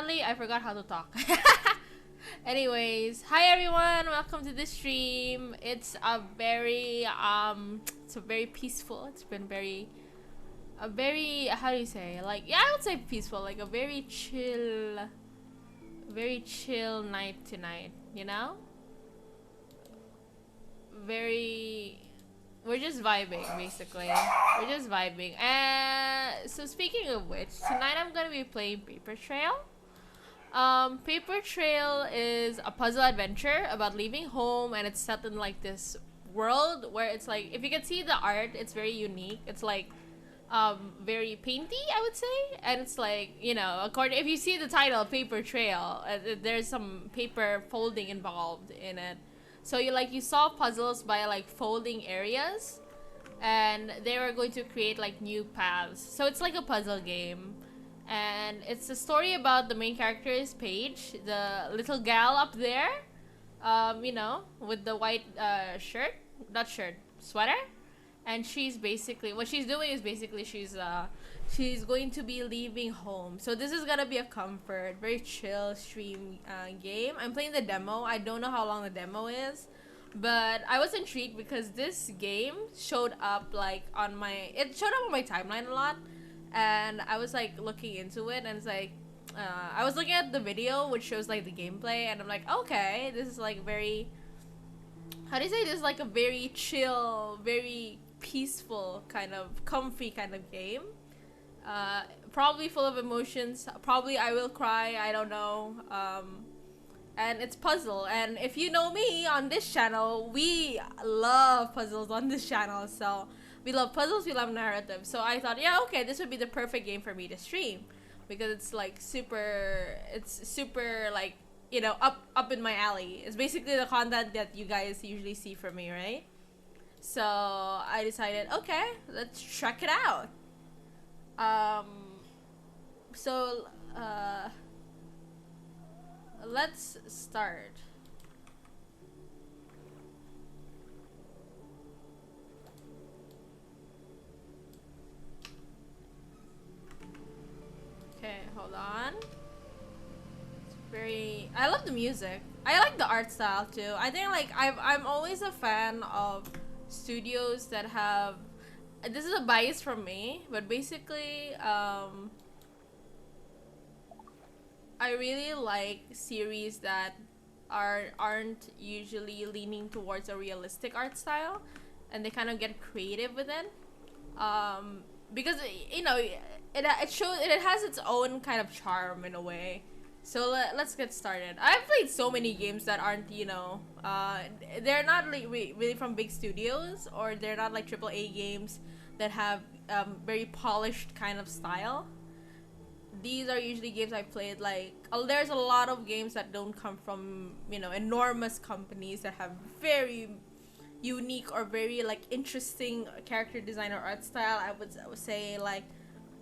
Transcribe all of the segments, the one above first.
apparently I forgot how to talk. Anyways, hi everyone, welcome to the stream. It's a very peaceful. It's been a very how do you say? Like, yeah, I would say peaceful, like a very chill night tonight, you know? Very we're just vibing basically. We're just vibing. And so speaking of which, tonight I'm gonna be playing Paper Trail. Paper Trail is a puzzle adventure about leaving home, and it's set in like this world where it's like, if you can see the art, it's very unique. It's like very painty, I would say, and it's like, you know, according, if you see the title Paper Trail, there's some paper folding involved in it. So you solve puzzles by like folding areas, and they were going to create like new paths. So it's like a puzzle game, and it's a story about the main character is Paige, the little gal up there, you know, with the white sweater, and she's basically, what she's doing is basically she's going to be leaving home. So this is gonna be a comfort, very chill stream game. I'm playing the demo. I don't know how long the demo is, but I was intrigued because this game showed up like on my timeline a lot, and I was like looking into it, and it's like I was looking at the video which shows like the gameplay, and I'm like, okay, this is like very, how do you say, this is like a very chill, very peaceful, kind of comfy kind of game. Probably full of emotions, probably I will cry, I don't know. And it's puzzle, and if you know me on this channel, we love puzzles on this channel. So we love puzzles, we love narrative. So I thought, yeah, okay, this would be the perfect game for me to stream, because it's like super like, you know, up in my alley. It's basically the content that you guys usually see from me, right? So I decided, okay, let's check it out. So let's start. Okay, hold on. It's very, I love the music. I like the art style too. I think like I'm always a fan of studios that have, this is a bias from me, but basically I really like series that aren't usually leaning towards a realistic art style, and they kind of get creative with it. Because, you know, it shows, it has its own kind of charm in a way. So let's get started. I've played so many games that aren't, you know, they're not like really from big studios, or they're not like AAA games that have very polished kind of style. These are usually games I played, like, there's a lot of games that don't come from, you know, enormous companies that have very unique or very like interesting character design or art style. I would say like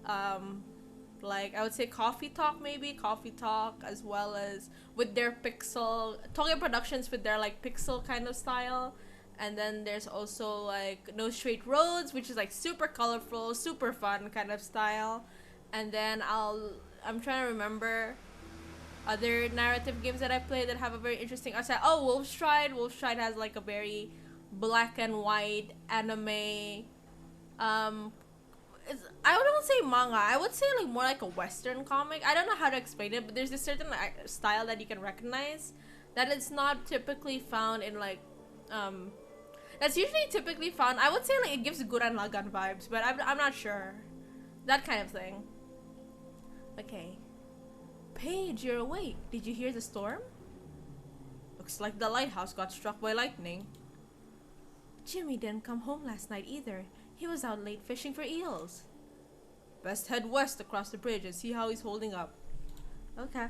I would say Coffee Talk, maybe Coffee Talk, as well as with their pixel Tokyo Productions with their like pixel kind of style. And then there's also like No Straight Roads, which is like super colorful, super fun kind of style. And then I'm trying to remember other narrative games that I played that have a very interesting art style. Oh, Wolfstride. Wolfstride has like a very black and white anime. I wouldn't say manga. I would say like more like a Western comic. I don't know how to explain it, but there's this certain style that you can recognize that it's not typically found in like that's usually typically found. I would say like it gives Gurren Lagann vibes, but I'm not sure. That kind of thing. Okay. Paige, you're awake. Did you hear the storm? Looks like the lighthouse got struck by lightning. Jimmy didn't come home last night either. He was out late fishing for eels. Best head west across the bridge and see how he's holding up. Okay.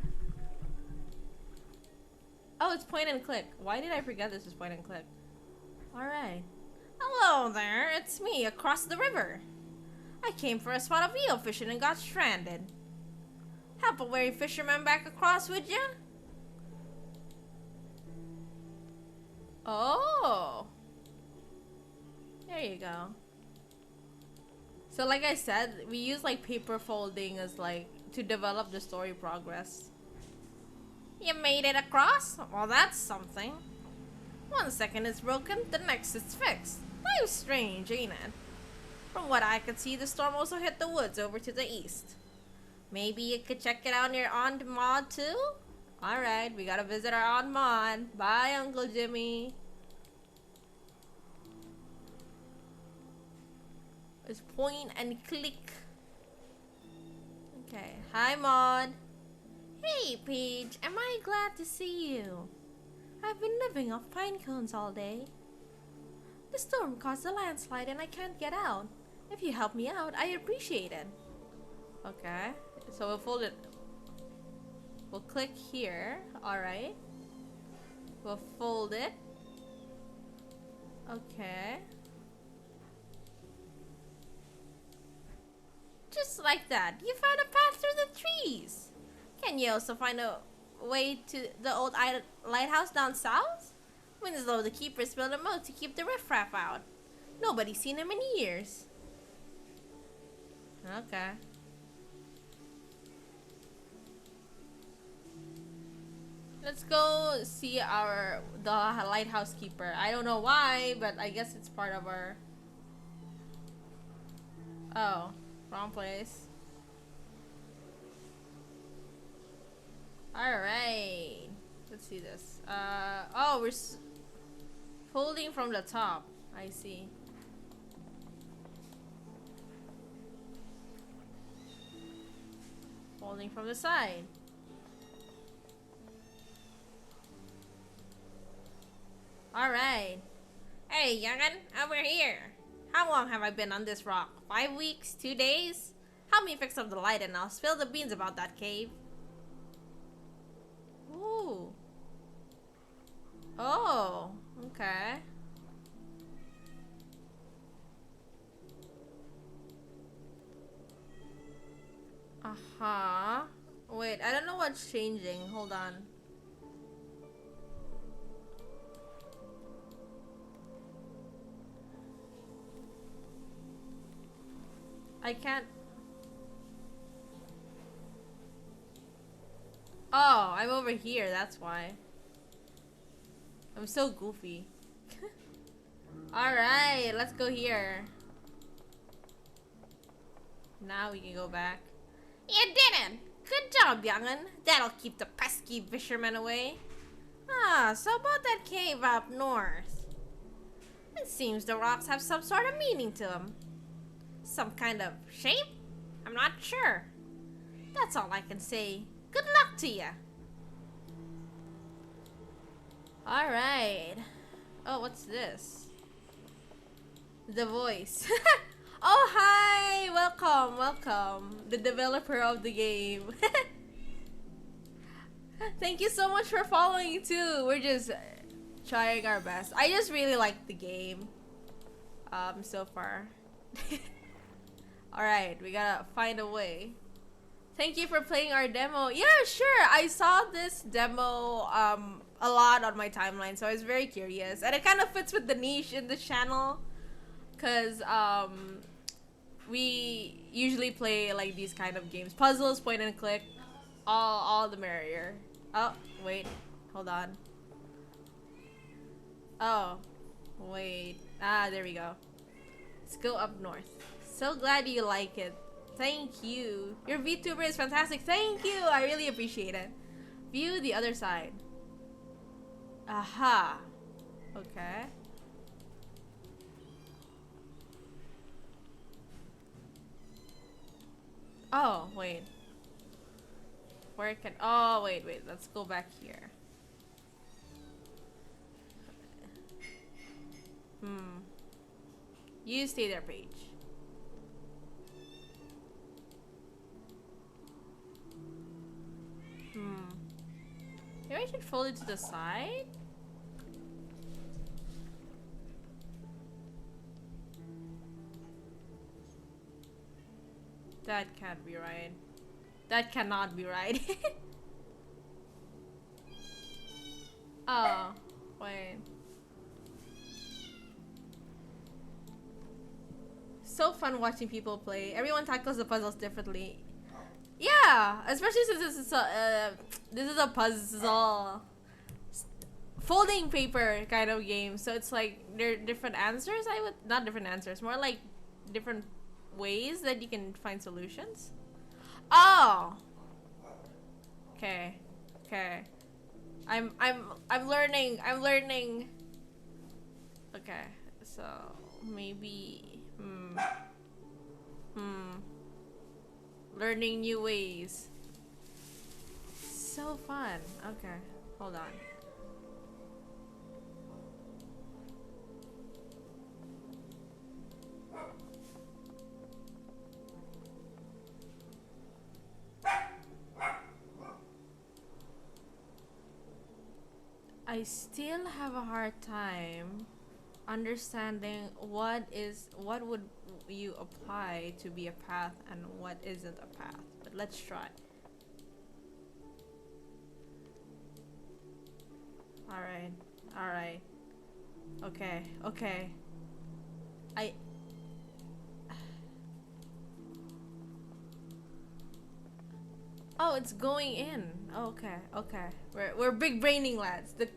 Oh, it's point and click. Why did I forget this is point and click? Alright. Hello there, it's me across the river. I came for a spot of eel fishing and got stranded. Help a weary fisherman back across, would ya? Oh. There you go. So like I said, we use like paper folding as like to develop the story progress. You made it across? Well, that's something. 1 second it's broken, the next it's fixed. Life's strange, ain't it? From what I could see, the storm also hit the woods over to the east. Maybe you could check it out near Aunt Maud too? Alright, we gotta visit our Aunt Maud. Bye, Uncle Jimmy. It's point and click. Okay, hi Maud. Hey Paige, am I glad to see you? I've been living off pine cones all day. The storm caused a landslide and I can't get out. If you help me out, I appreciate it. Okay, so we'll fold it. We'll click here. Alright. We'll fold it. Okay. Just like that, you found a path through the trees. Can you also find a way to the old lighthouse down south? Winslow the keepers built a moat to keep the riffraff out. Nobody's seen him in years. Okay. Let's go see the lighthouse keeper. I don't know why, but I guess it's part of our... Oh, wrong place. Alright. Let's see this. Oh, we're folding from the top. I see. Folding from the side. Alright. Hey, young'un, over here. How long have I been on this rock? 5 weeks? 2 days? Help me fix up the light and I'll spill the beans about that cave. Ooh. Oh, okay. Uh-huh. Wait, I don't know what's changing. Hold on. I can't... Oh, I'm over here, that's why. I'm so goofy. Alright, let's go here. Now we can go back. You did it! Good job, young'un. That'll keep the pesky fishermen away. Ah, so about that cave up north. It seems the rocks have some sort of meaning to them. Some kind of shape? I'm not sure. That's all I can say. Good luck to ya. Alright. Oh, what's this? The voice. Oh, hi! Welcome, welcome. The developer of the game. Thank you so much for following too. We're just trying our best. I just really like the game. So far. Alright, we gotta find a way. Thank you for playing our demo. Yeah, sure. I saw this demo a lot on my timeline, so I was very curious. And it kind of fits with the niche in this channel. Because we usually play like these kind of games. Puzzles, point and click. All the merrier. Oh, wait. Hold on. Oh, wait. Ah, there we go. Let's go up north. So glad you like it. Thank you. Your Vtuber is fantastic. Thank you. I really appreciate it. View the other side. Aha. Okay. Oh, wait. Where can... Oh, wait. Let's go back here. You stay there, Paige. Maybe I should fold it to the side? That can't be right. That cannot be right. Oh, wait. So fun watching people play. Everyone tackles the puzzles differently. Yeah, especially since it's This is a puzzle. Folding paper kind of game. So it's like there are different answers. Not different answers, more like different ways that you can find solutions. Oh. Okay. Okay. I'm learning. I'm learning. Okay. So maybe learning new ways. So fun. Okay. Hold on. I still have a hard time understanding what would you apply to be a path and what isn't a path. But let's try. Alright. Alright. Okay. Okay. Oh, it's going in. Okay. Okay. We're big braining, lads. The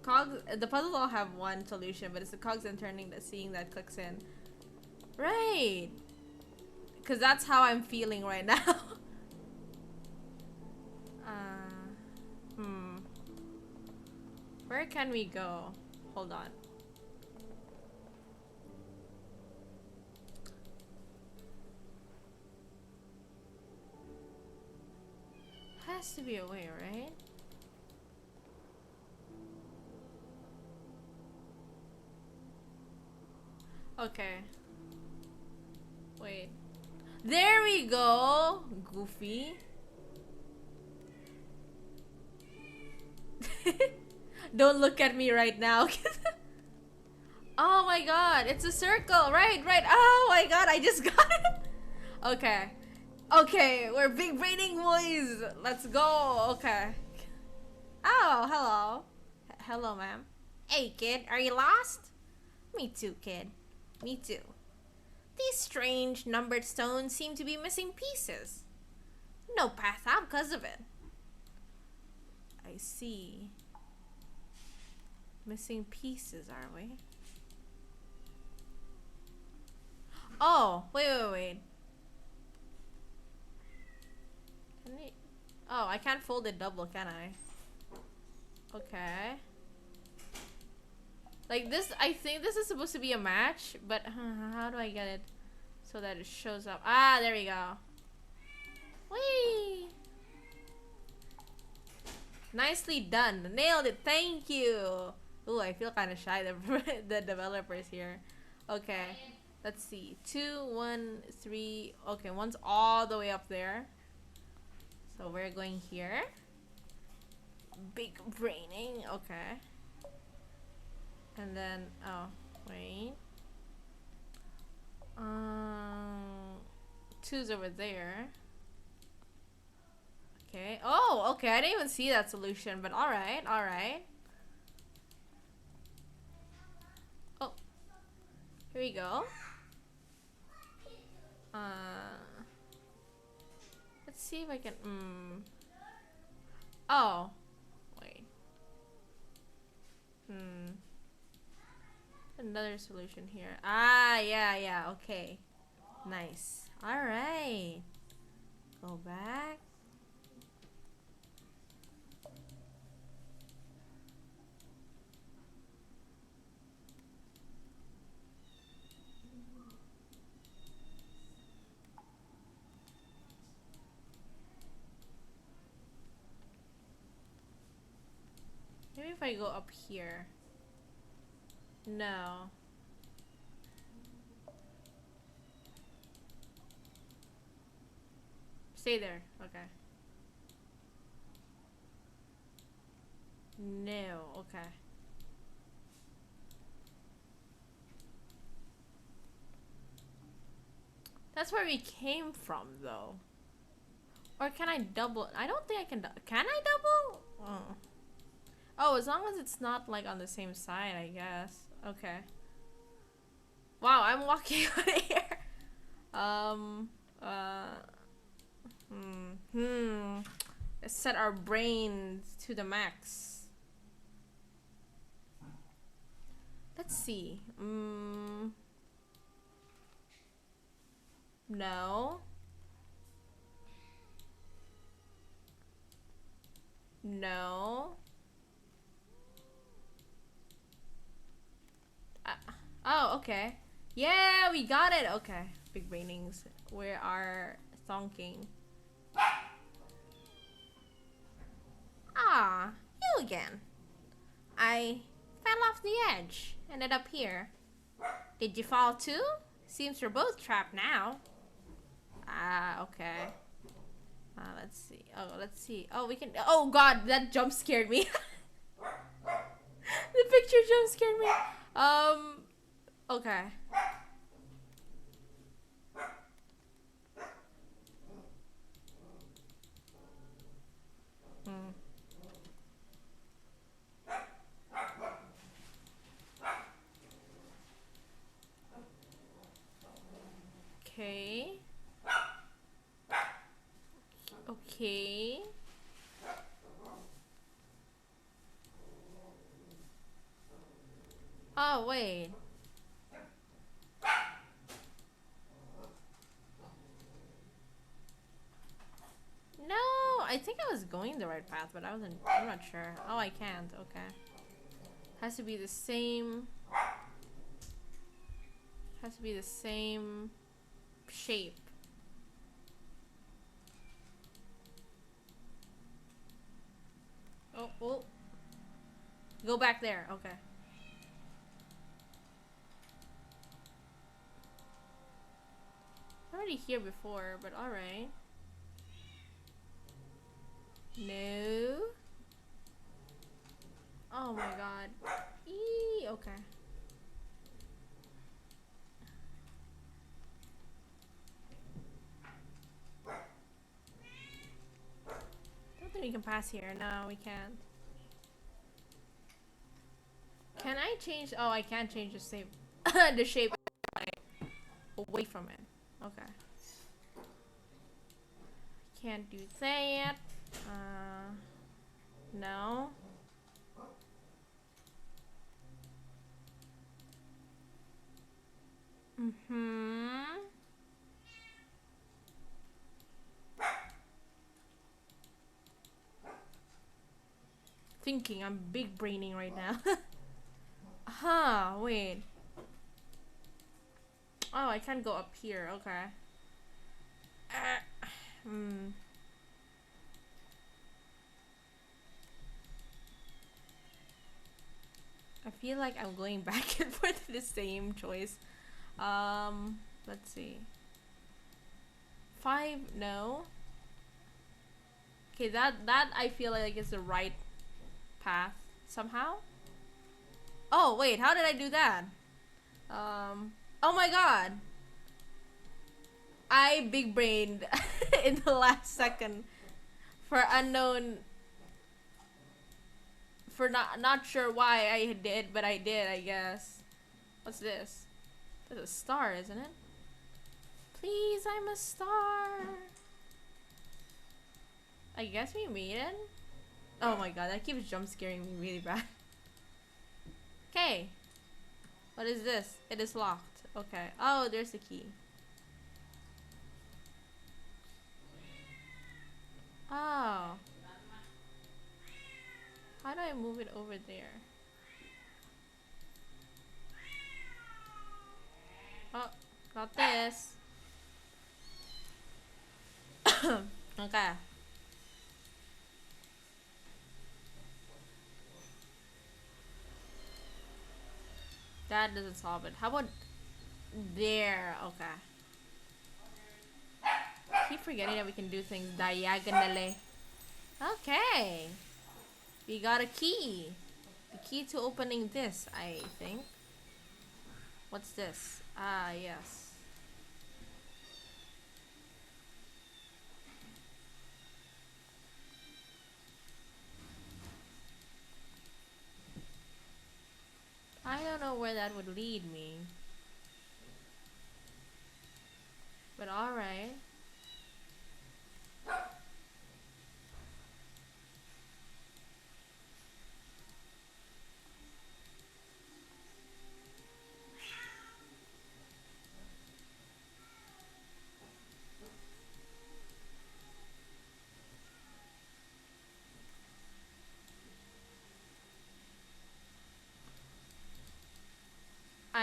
puzzles all have one solution, but it's the cogs and turning that seeing that clicks in. Right. Because that's how I'm feeling right now. Where can we go? Hold on. Has to be a way, right? Okay. Wait. There we go! Goofy. Don't look at me right now. Oh my god, it's a circle. Right, right. Oh my god, I just got it. Okay. Okay, we're big braining boys. Let's go. Okay. Oh, hello. Hello, ma'am. Hey, kid, are you lost? Me too, kid. Me too. These strange numbered stones seem to be missing pieces. No path out because of it. I see. Missing pieces, are we? Oh, wait. Can we... Oh, I can't fold it double, can I? Okay. Like this, I think this is supposed to be a match, but how do I get it so that it shows up? Ah, there we go. Whee! Nicely done. Nailed it. Thank you. Ooh, I feel kind of shy. The developers here. Okay. Let's see. 2, 1, 3. Okay, one's all the way up there. So we're going here. Big braining. Okay. And then, oh, wait. 2's over there. Okay. Oh, okay. I didn't even see that solution, but alright, alright. Oh. Here we go. Let's see if I can, Oh. Wait. Another solution here. Ah, yeah, okay. Nice. Alright. Go back. Maybe if I go up here. No. Stay there. Okay. No. Okay. That's where we came from, though. Or can I double? I don't think I can. Can I double? Oh. Oh, as long as it's not like on the same side, I guess. Okay. Wow, I'm walking on air. set our brains to the max. Let's see. No. No. Oh, okay. Yeah, we got it. Okay. Big brainings. We are thonking. Ah, you again. I fell off the edge. Ended up here. Did you fall too? Seems we're both trapped now. Ah, okay. Let's see. Oh, let's see. Oh, we can. Oh God, that jump scared me. The picture jump scared me. Okay. Okay. Okay. Oh, wait. No, I think I was going the right path, but I'm not sure. Oh, I can't. Okay. Has to be the same. Has to be the same shape. Oh. Go back there. Okay. Already here before, but alright. No. Oh my God. Eee, okay. Don't think we can pass here. No, we can't. Can I change? Oh, I can't change the shape. The shape, like, away from it. Okay. Can't do that. No. Thinking, I'm big braining right now. Huh, wait. Oh, I can't go up here. Okay. I feel like I'm going back and forth the same choice. Let's see. 5, no. Okay, that I feel like is the right path somehow. Oh, wait, how did I do that? Oh my God. I big brained in the last second for unknown, for not sure why I did, but I did, I guess. What's this? That's a star, isn't it? Please, I'm a star. I guess we made it. Oh my God, that keeps jump scaring me really bad. Okay. What is this? It is locked. Okay. Oh, there's the key. Oh. How do I move it over there? Oh, not this. Okay. That doesn't solve it. How about there? Okay. I keep forgetting that we can do things diagonally. Okay. We got a key. The key to opening this, I think. What's this? Ah, yes. I don't know where that would lead me. But alright.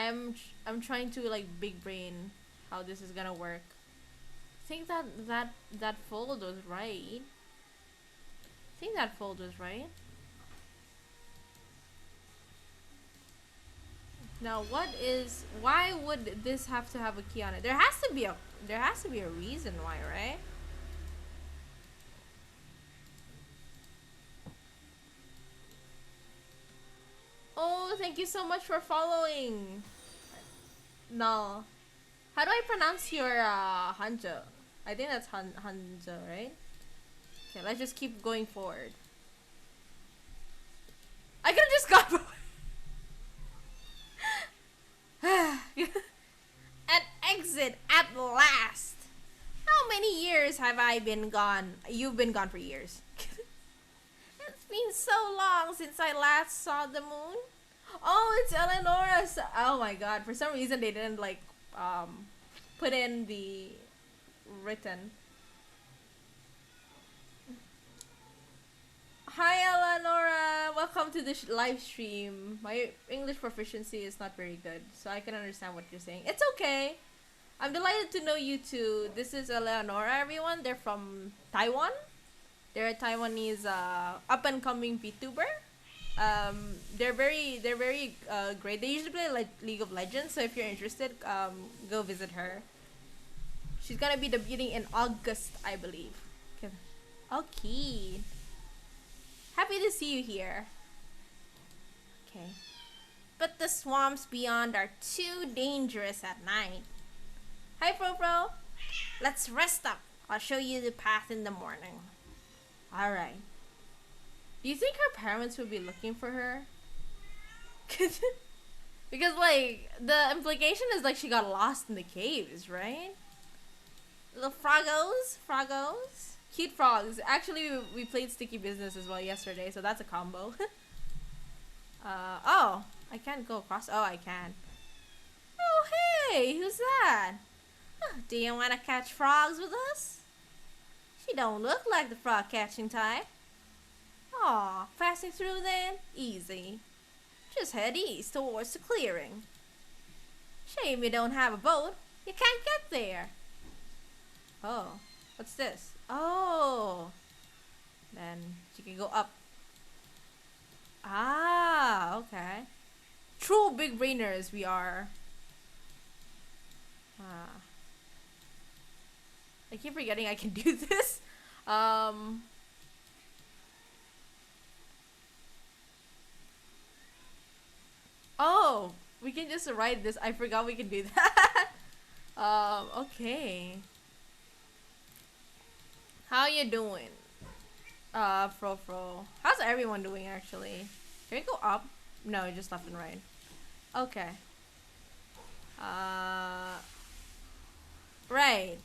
I'm trying to like big brain how this is gonna work. I think that fold was right. I think that fold was right. Now why would this have to have a key on it? There has to be a reason why, right? Oh, thank you so much for following. No. How do I pronounce your Hanjo? I think that's Hanjo, right? Okay, let's just keep going forward. I could have just gone an exit at last. How many years have I been gone? You've been gone for years. It's been so long since I last saw the moon. Oh, it's Eleonora's. Oh my god. For some reason they didn't like put in the written. Hi Eleonora, welcome to the live stream. My English proficiency is not very good, so I can understand what you're saying. It's okay. I'm delighted to know you too. This is Eleonora, everyone. They're from Taiwan. They're a Taiwanese up and coming Vtuber. They're very great. They usually play like League of Legends, so if you're interested, go visit her. She's gonna be debuting in August, I believe. Okay. Happy to see you here. Okay. But the swamps beyond are too dangerous at night. Hi, Pro. Let's rest up. I'll show you the path in the morning. Alright. Do you think her parents would be looking for her? Because, like, the implication is, like, she got lost in the caves, right? Little Froggos. Cute frogs. Actually, we played Sticky Business as well yesterday, so that's a combo. Oh, I can't go across. Oh, I can. Oh, hey, who's that? Do you want to catch frogs with us? She don't look like the frog catching type. Aw, passing through then? Easy. Just head east towards the clearing. Shame you don't have a boat. You can't get there. Oh, what's this? Oh, then she can go up. Ah, okay. True big brainers we are. I keep forgetting I can do this. Oh, we can just write this. I forgot we can do that. Okay. How you doing? Fro. How's everyone doing actually? Can we go up? No, just left and right. Okay. Right.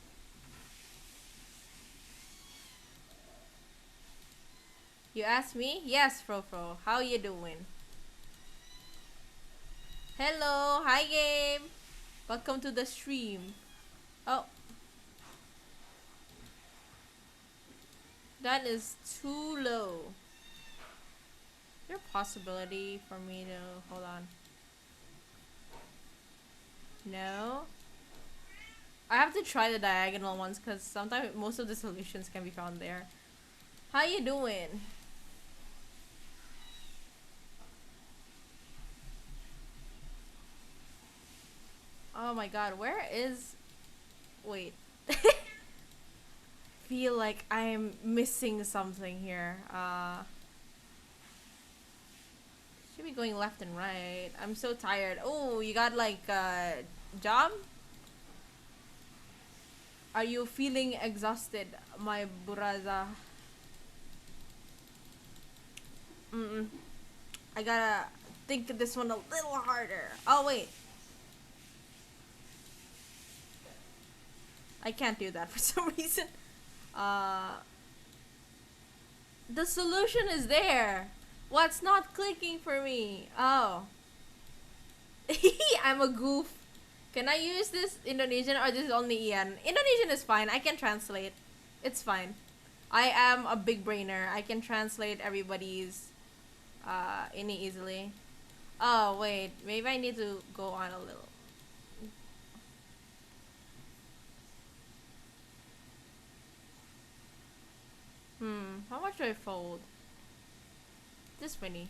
You asked me? Yes, Fro. How you doing? Hello, hi Gabe. Welcome to the stream. Oh. That is too low. Is there a possibility for me to hold on? No. I have to try the diagonal ones because sometimes most of the solutions can be found there. How you doing? Oh my god, where is... Wait. Feel like I'm missing something here. Should be going left and right. I'm so tired. Oh, you got like a job? Are you feeling exhausted, my buraza? I gotta think this one a little harder. Oh wait. I can't do that for some reason. The solution is there. What's not clicking for me? Oh. I'm a goof. Can I use this Indonesian or this is only Ian? Indonesian is fine. I can translate. It's fine. I am a big brainer. I can translate everybody's ini easily. Oh, wait. Maybe I need to go on a little. How much do I fold? This many.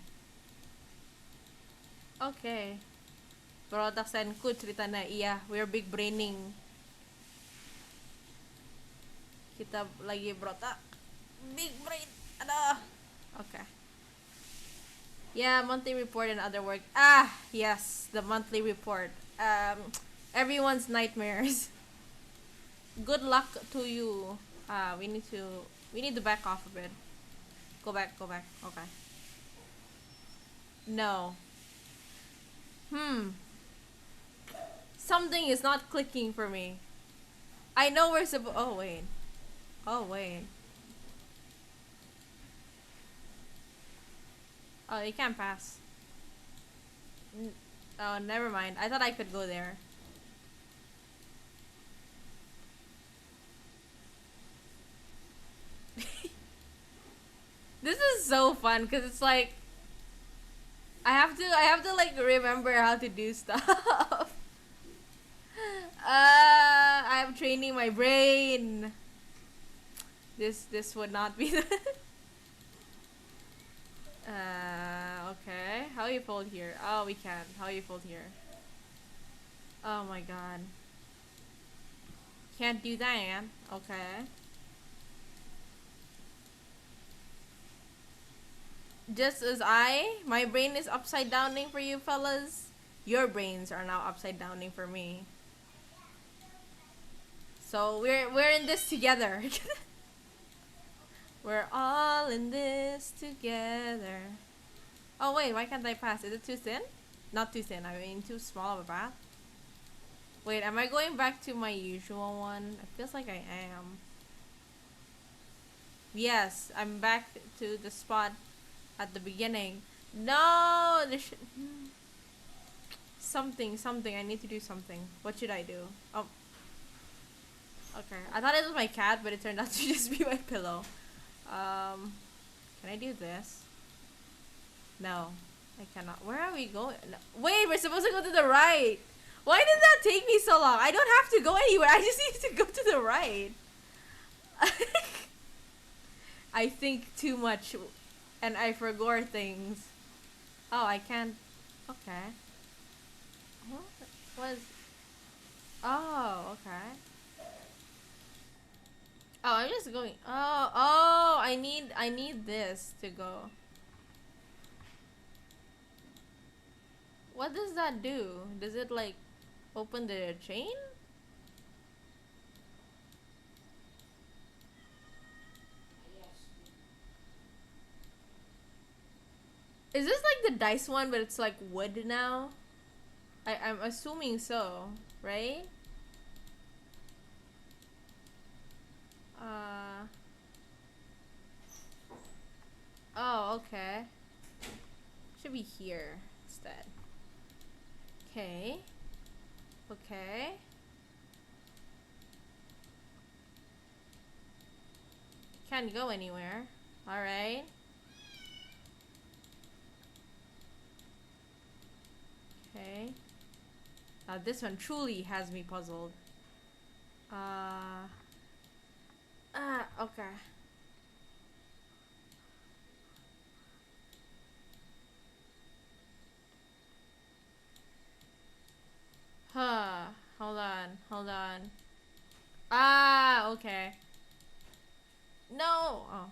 Okay. Produksenku ceritanya. Iya, we're big braining. Kita lagi berotak. Big brain. Aduh. Okay. Yeah, monthly report and other work. Ah, yes, the monthly report. Everyone's nightmares. Good luck to you. We need to back off a bit. Go back. Okay. No. Something is not clicking for me. I know we're supposed. Oh wait. Oh, you can't pass. Oh, never mind. I thought I could go there. This is so fun because it's like I have to like remember how to do stuff. I'm training my brain. This would not be the okay. How you fold here? Oh, we can. How you fold here? Oh my god. Can't do that. Okay. Just as my brain is upside downing for you fellas, your brains are now upside downing for me. So we're in this together. We're all in this together. Oh wait, why can't I pass? Is it too thin? Not too thin, I mean too small of a path. Wait, am I going back to my usual one? It feels like I am. Yes, I'm back to the spot at the beginning. No! Something. I need to do something. What should I do? Oh. Okay. I thought it was my cat, but it turned out to just be my pillow. Can I do this? No. I cannot. Where are we going? No. Wait, we're supposed to go to the right. Why did that take me so long? I don't have to go anywhere. I just need to go to the right. I think too much and I forgot things. Oh, I can't. Okay. What was? Oh, okay. Oh, I'm just going. Oh, I need this to go. What does that do? Does it like open the chain? Is this like the dice one, but it's like wood now? I'm assuming so, right? Oh, okay. Should be here instead. Okay. Okay. Can't go anywhere. Alright. Okay. This one truly has me puzzled. Okay. Huh. Hold on. Ah, okay. No! Oh.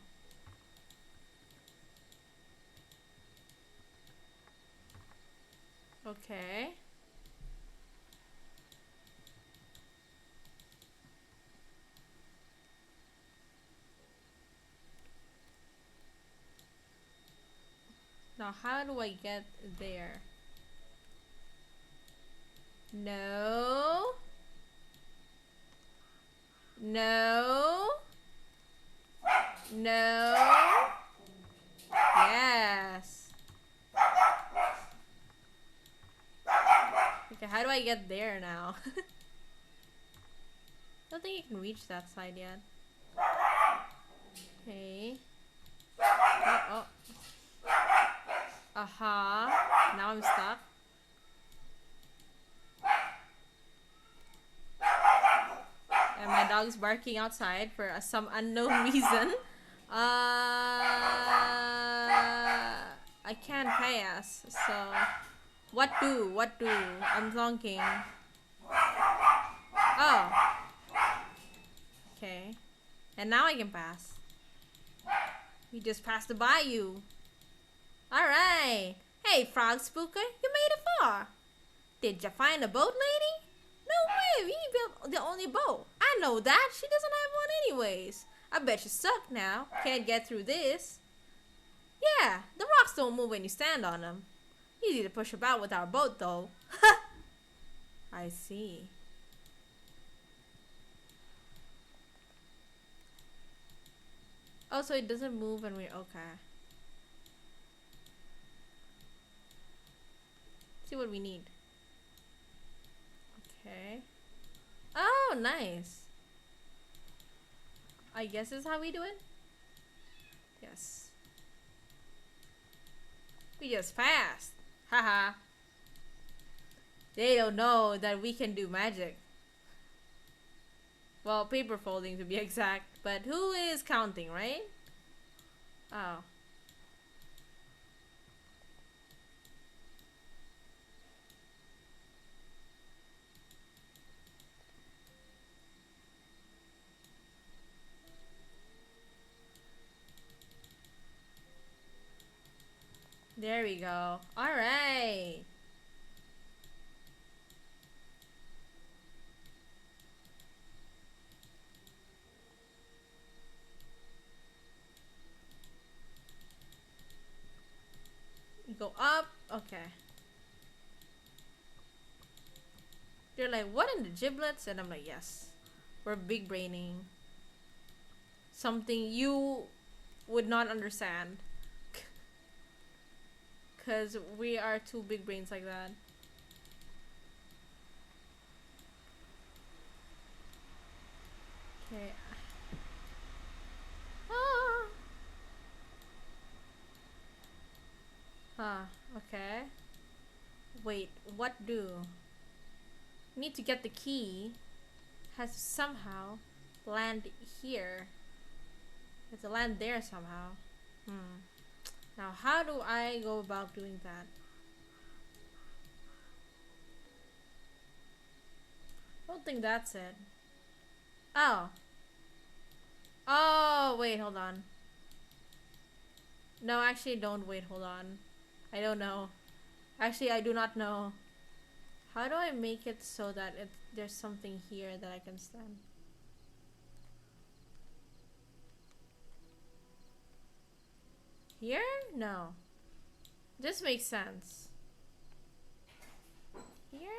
Okay. Now, how do I get there? No. No. No. Yes. Okay, how do I get there now? I don't think you can reach that side yet. Okay. Oh. Uh-huh. Now I'm stuck. And my dog's barking outside for some unknown reason. I can't pass. So, what do? What do? I'm thinking. Oh. Okay. And now I can pass. We just passed the bayou. Alright. Hey, Frog Spooker, you made it far. Did you find a boat, lady? No way, we built the only boat. I know that. She doesn't have one anyways. I bet you suck now. Can't get through this. Yeah, the rocks don't move when you stand on them. Easy to push about with our boat, though. I see. Oh, so it doesn't move when we're okay. See what we need. Okay. Oh, nice. I guess this is how we do it? Yes. We just passed. Haha. They don't know that we can do magic. Well, paper folding to be exact. But who is counting, right? Oh. There we go. Alright. Go up. Okay. They're like, what in the giblets? And I'm like, yes. We're big braining. Something you would not understand. Because we are two big brains like that. Okay. Ah. Huh. Okay. Wait. What do? Need to get the key. Has to somehow land here. Has to land there somehow. Now, how do I go about doing that? I don't think that's it. Oh. Oh, wait, hold on. No, actually, don't wait, hold on. I don't know. Actually, I do not know. How do I make it so that there's something here that I can stand? Here? No. This makes sense. Here?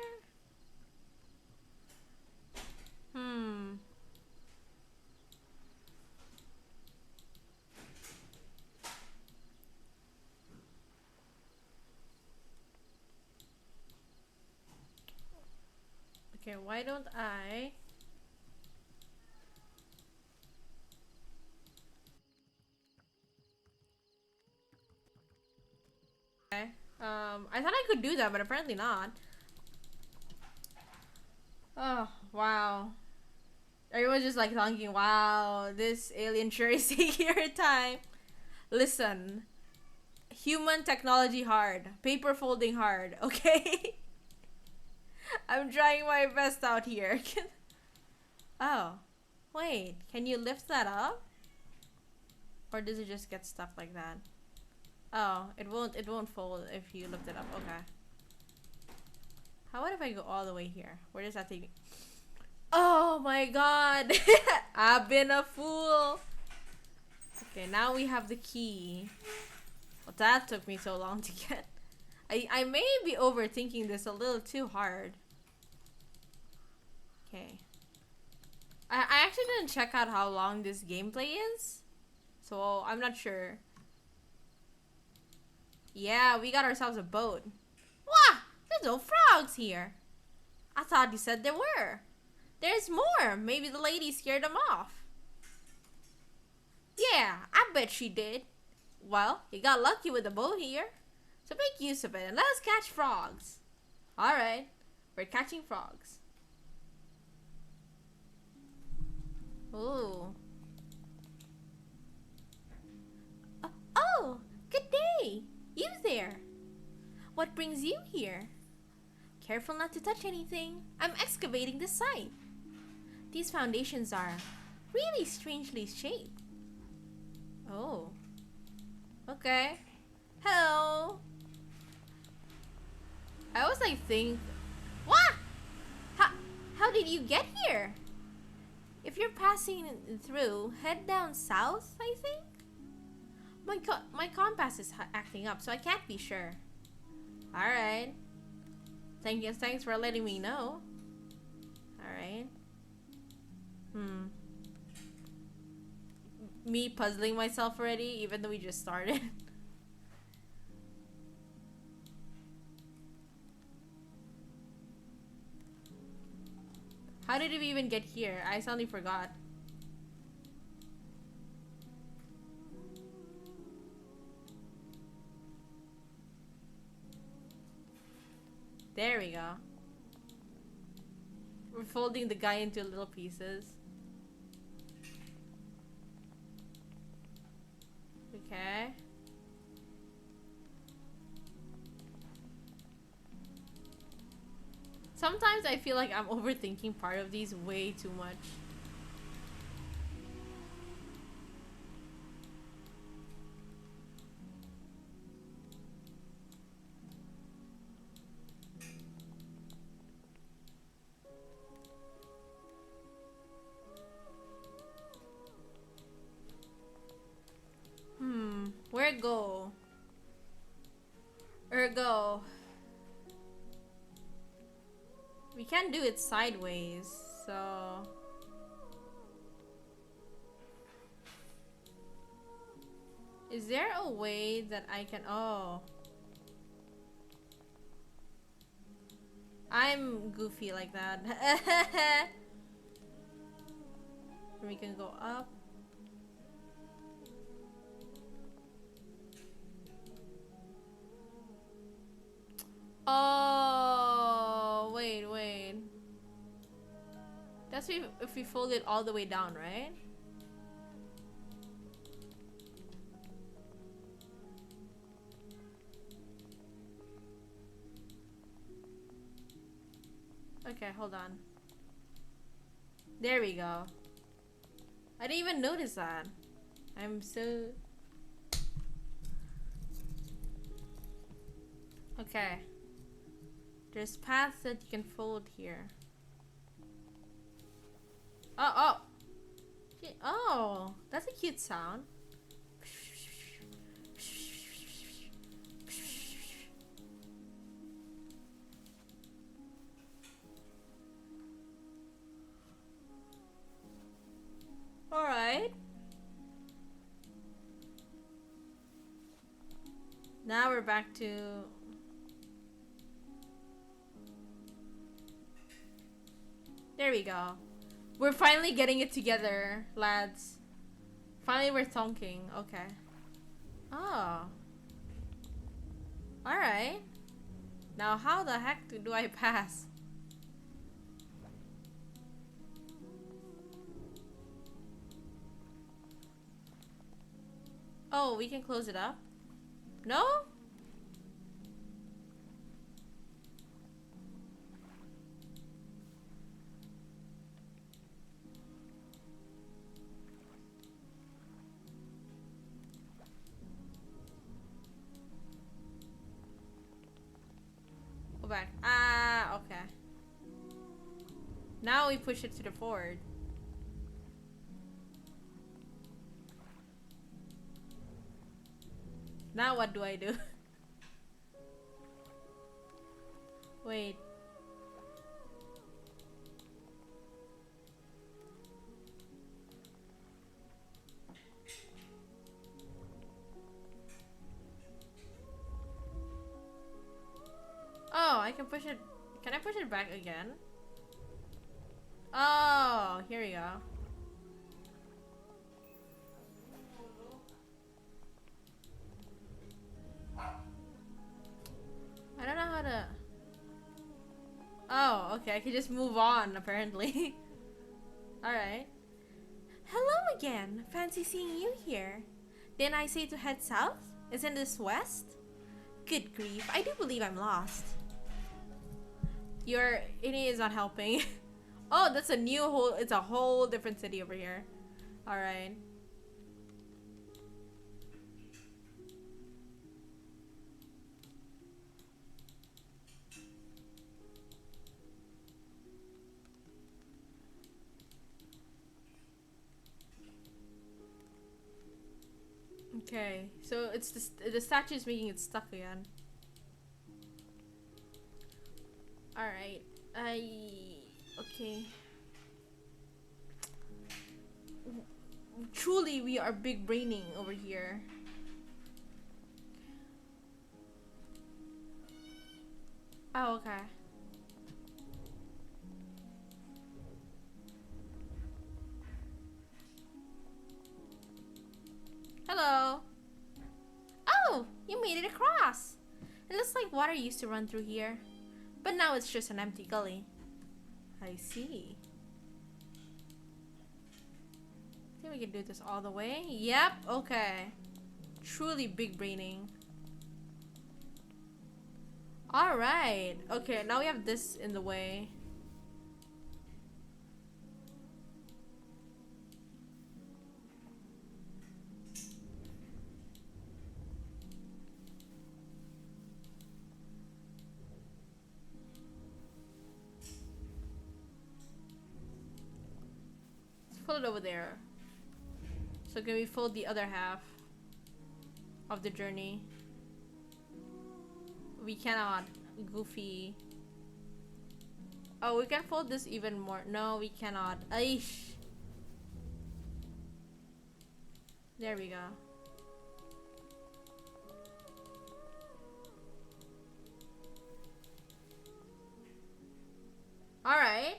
Okay, why don't I... Okay. I thought I could do that, but apparently not. Oh, wow. Everyone's just like thinking, wow, this alien sure is taking your time. Listen. Human technology hard. Paper folding hard, okay? I'm trying my best out here. Oh. Wait, can you lift that up? Or does it just get stuck like that? Oh, it won't fold if you lift it up. Okay. How about if I go all the way here? Where does that take me? Oh my god! I've been a fool! Okay, now we have the key. Well, that took me so long to get. I may be overthinking this a little too hard. Okay. I actually didn't check out how long this gameplay is. So, I'm not sure. Yeah, we got ourselves a boat. Wah! There's no frogs here. I thought you said there were. There's more. Maybe the lady scared them off. Yeah, I bet she did. Well, you got lucky with the boat here. So make use of it and let us catch frogs. Alright, we're catching frogs. Ooh. Oh, good day. You there. What brings you here? Careful not to touch anything. I'm excavating the site. These foundations are really strangely shaped. Oh. Okay. Hello. I always like think, what? How did you get here? If you're passing through, head down south, I think? My compass is acting up, so I can't be sure. Alright. Thanks for letting me know. Alright. Me puzzling myself already, even though we just started. How did we even get here? I suddenly forgot. There we go. We're folding the guy into little pieces. Okay. Sometimes I feel like I'm overthinking part of these way too much. Where go? Ergo. We can't do it sideways, so... Is there a way that I can... Oh. I'm goofy like that. We can go up. Oh, wait. That's if we fold it all the way down, right? Okay, hold on. There we go. I didn't even notice that. I'm so... Okay. There's paths that you can fold here. Oh! Oh! That's a cute sound. Alright. Now we're back to... There we go. We're finally getting it together, lads. Finally we're thonking. Okay. Oh. Alright. Now how the heck do I pass? Oh, we can close it up? No? Go back. Ah, okay. Now we push it to the forward. Now what do I do? Wait. Oh, I can push it. Can I push it back again? Oh, here we go. okay, I can just move on, apparently. Alright. Hello again. Fancy seeing you here. Didn't I say to head south? Isn't this west? Good grief, I do believe I'm lost. Your ini is not helping. Oh, that's a new whole, it's a whole different city over here. Alright. Okay, so it's the statue is making it stuck again. Alright, okay. Truly, we are big braining over here. Oh, okay. Hello. Oh, you made it across. It looks like water used to run through here, but now it's just an empty gully. I see. I think we can do this all the way. Yep, okay. Truly big braining. Alright. Okay, now we have this in the way. Let's pull it over there. So can we fold the other half of the journey? We cannot. Goofy. Oh, we can fold this even more. No, we cannot. Aish. There we go. Alright.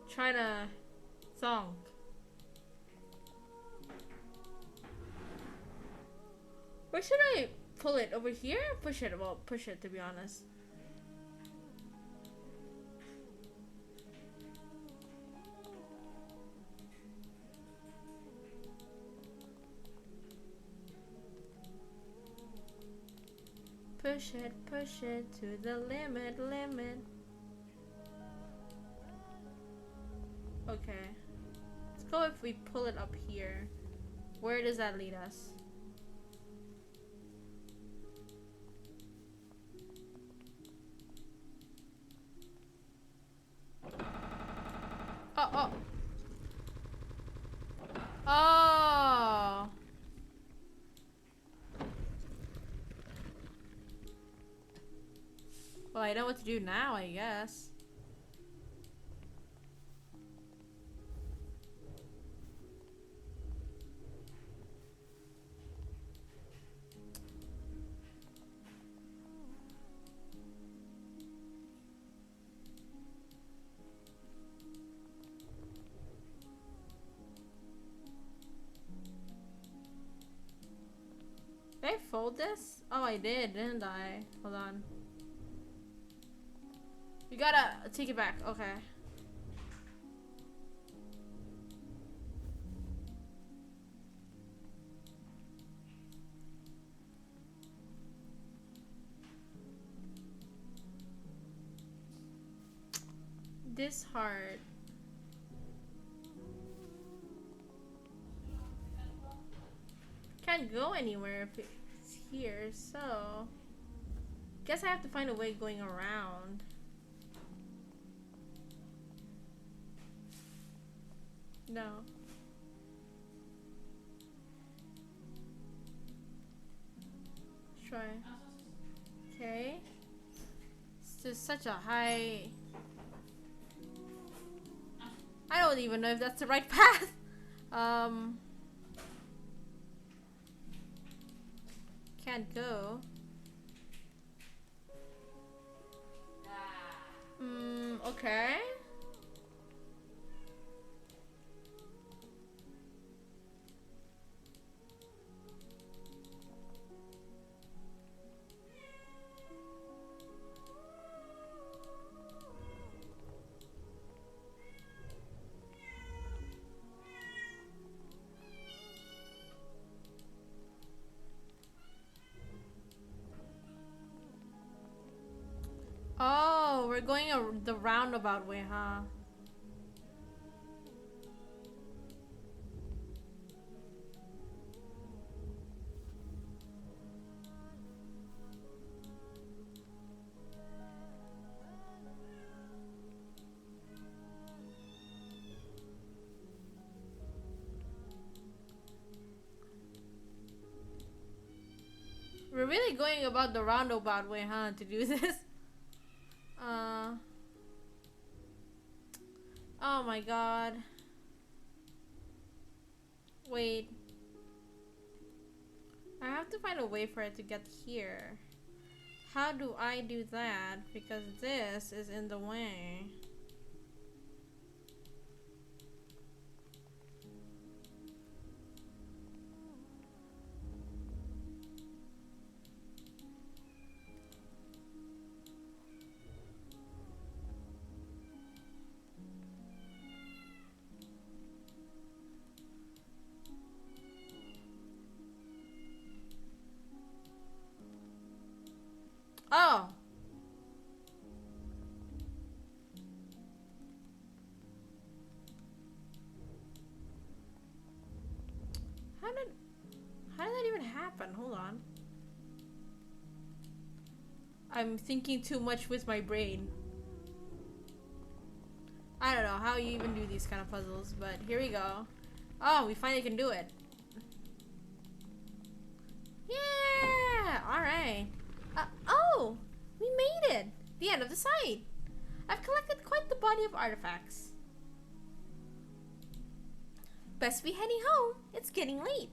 China song. Where should I pull it? Over here? Push it. Well, push it to be honest. Push it to the limit. Okay. Let's go if we pull it up here. Where does that lead us? Oh. Oh. Well, I know what to do now, I guess. Did I fold this? Oh, I did, didn't I? Hold on. You gotta take it back. Okay. This hard. Can't go anywhere if it's here, so guess I have to find a way going around. No. Let's try. Okay. It's just such a high. I don't even know if that's the right path. Can't go. Okay. we're going the roundabout way, huh? We're really going about the roundabout way, huh, to do this? Oh my god. Wait. I have to find a way for it to get here. How do I do that? Because this is in the way. Oh! How did that even happen? Hold on. I'm thinking too much with my brain. I don't know how you even do these kind of puzzles, but here we go. Oh, we finally can do it. Yeah! Alright. Oh! We made it! The end of the site! I've collected quite the body of artifacts. Best be heading home. It's getting late.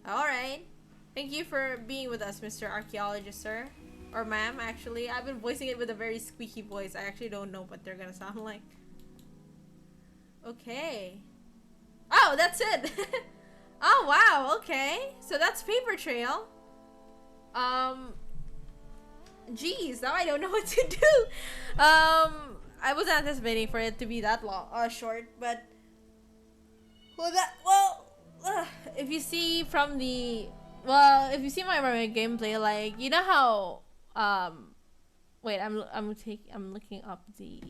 Alright. Thank you for being with us, Mr. Archaeologist, sir. Or ma'am, actually. I've been voicing it with a very squeaky voice. I actually don't know what they're gonna sound like. Okay. Oh, that's it! Oh, wow, okay. So that's Paper Trail. Geez, now I don't know what to do. I wasn't anticipating for it to be that long, short, but... if you see from the... Well, if you see my gameplay, like, you know how... Wait, I'm looking up the...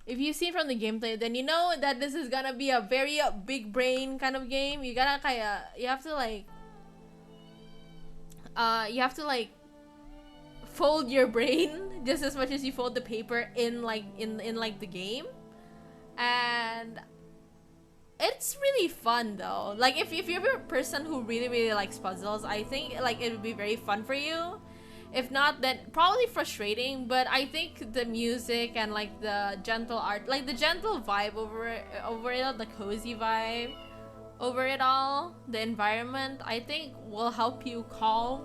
If you see from the gameplay, then you know that this is gonna be a very big brain kind of game. You gotta you have to like fold your brain just as much as you fold the paper in the game. And it's really fun though. Like if you're a person who really likes puzzles, I think like it would be very fun for you. If not, then probably frustrating, but I think the music and like the gentle art, like the gentle vibe over it all, the cozy vibe over it all, the environment, I think will help you calm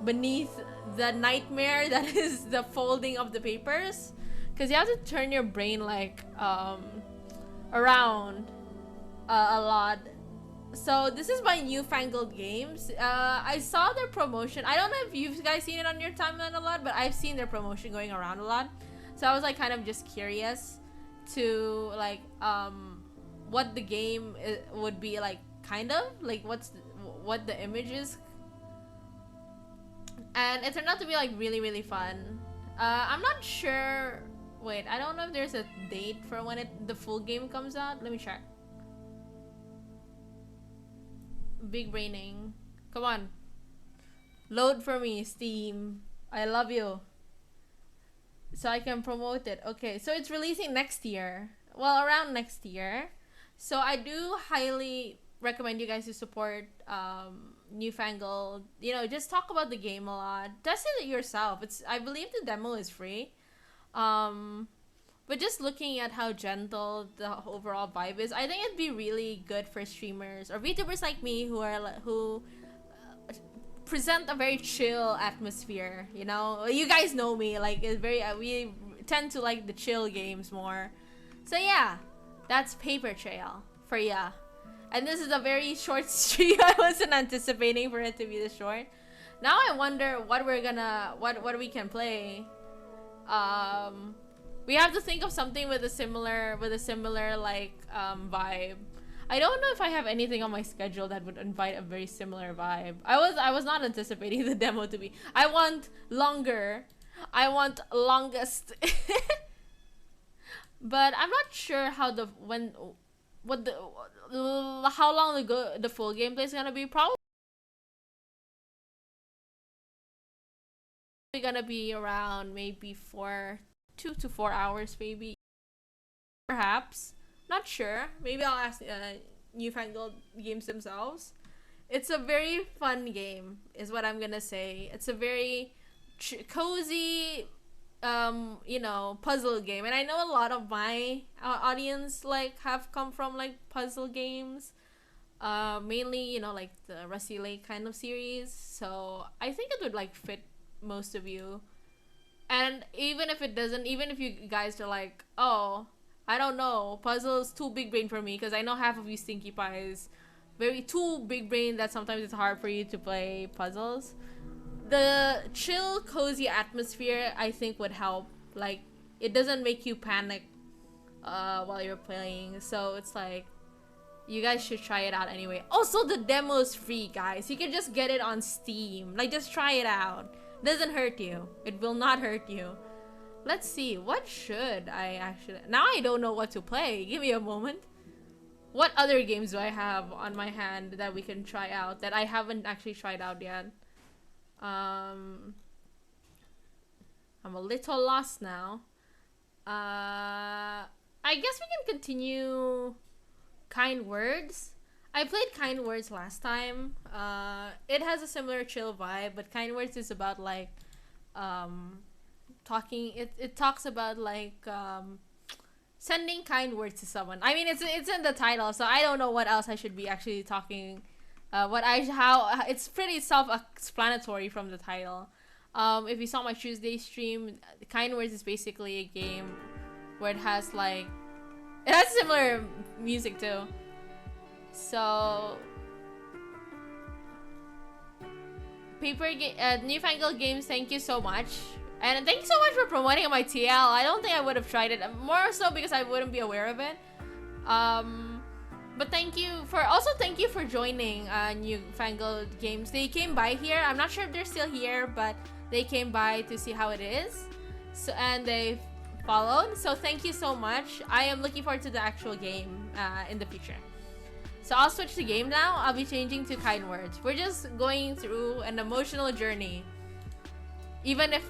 beneath the nightmare that is the folding of the papers. Because you have to turn your brain like around a lot. So this is by Newfangled Games. I saw their promotion. I don't know if you guys seen it on your timeline a lot, but I've seen their promotion going around a lot. So I was like kind of just curious to like what the game would be like, kind of like what the image is. And it turned out to be like really fun. I'm not sure. Wait, I don't know if there's a date for when the full game comes out. Let me check. Big braining. Come on. Load for me, Steam. I love you. So I can promote it. Okay, so it's releasing next year. Well, around next year. So I do highly recommend you guys to support Newfangled. You know, just talk about the game a lot. Test it yourself. I believe the demo is free. But just looking at how gentle the overall vibe is, I think it'd be really good for streamers or VTubers like me who present a very chill atmosphere. You know, you guys know me. Like, it's very we tend to like the chill games more. So yeah, that's Paper Trail for ya. And this is a very short stream. I wasn't anticipating for it to be this short. Now I wonder what we can play. We have to think of something with a similar like vibe. I don't know if I have anything on my schedule that would invite a very similar vibe. I was not anticipating the demo to be. I want longer. I want longest. But I'm not sure how the when what the how long the full gameplay is gonna be. Probably gonna be around maybe 2 to 4 hours, maybe, perhaps. Not sure. Maybe I'll ask Newfangled Games themselves. It's a very fun game, is what I'm gonna say. It's a very cozy, puzzle game, and I know a lot of my audience like have come from like puzzle games, mainly like the Rusty Lake kind of series. So I think it would like fit most of you. And even if it doesn't, even if you guys are like, oh, I don't know, puzzles too big brain for me, because I know half of you stinky pies very too big brain that sometimes it's hard for you to play puzzles. The chill, cozy atmosphere I think would help. Like, it doesn't make you panic while you're playing, so it's like you guys should try it out anyway. Also, the demo is free, guys. You can just get it on Steam. Like, just try it out. Doesn't hurt you. It will not hurt you. Let's see. What should I actually... Now I don't know what to play. Give me a moment. What other games do I have on my hand that we can try out that I haven't actually tried out yet? I'm a little lost now. I guess we can continue Kind Words. I played Kind Words last time. It has a similar chill vibe, but Kind Words is about like talking. It talks about like sending kind words to someone. I mean, it's in the title, so I don't know what else I should be actually talking. How it's pretty self-explanatory from the title. If you saw my Tuesday stream, Kind Words is basically a game where it has similar music too. So Newfangled Games, thank you so much. And thank you so much for promoting my TL. I don't think I would have tried it. More so because I wouldn't be aware of it. But thank you for joining Newfangled Games. They came by here. I'm not sure if they're still here, but they came by to see how it is. So, and they followed. So thank you so much. I am looking forward to the actual game in the future. So I'll switch the game now. I'll be changing to Kind Words. We're just going through an emotional journey. Even if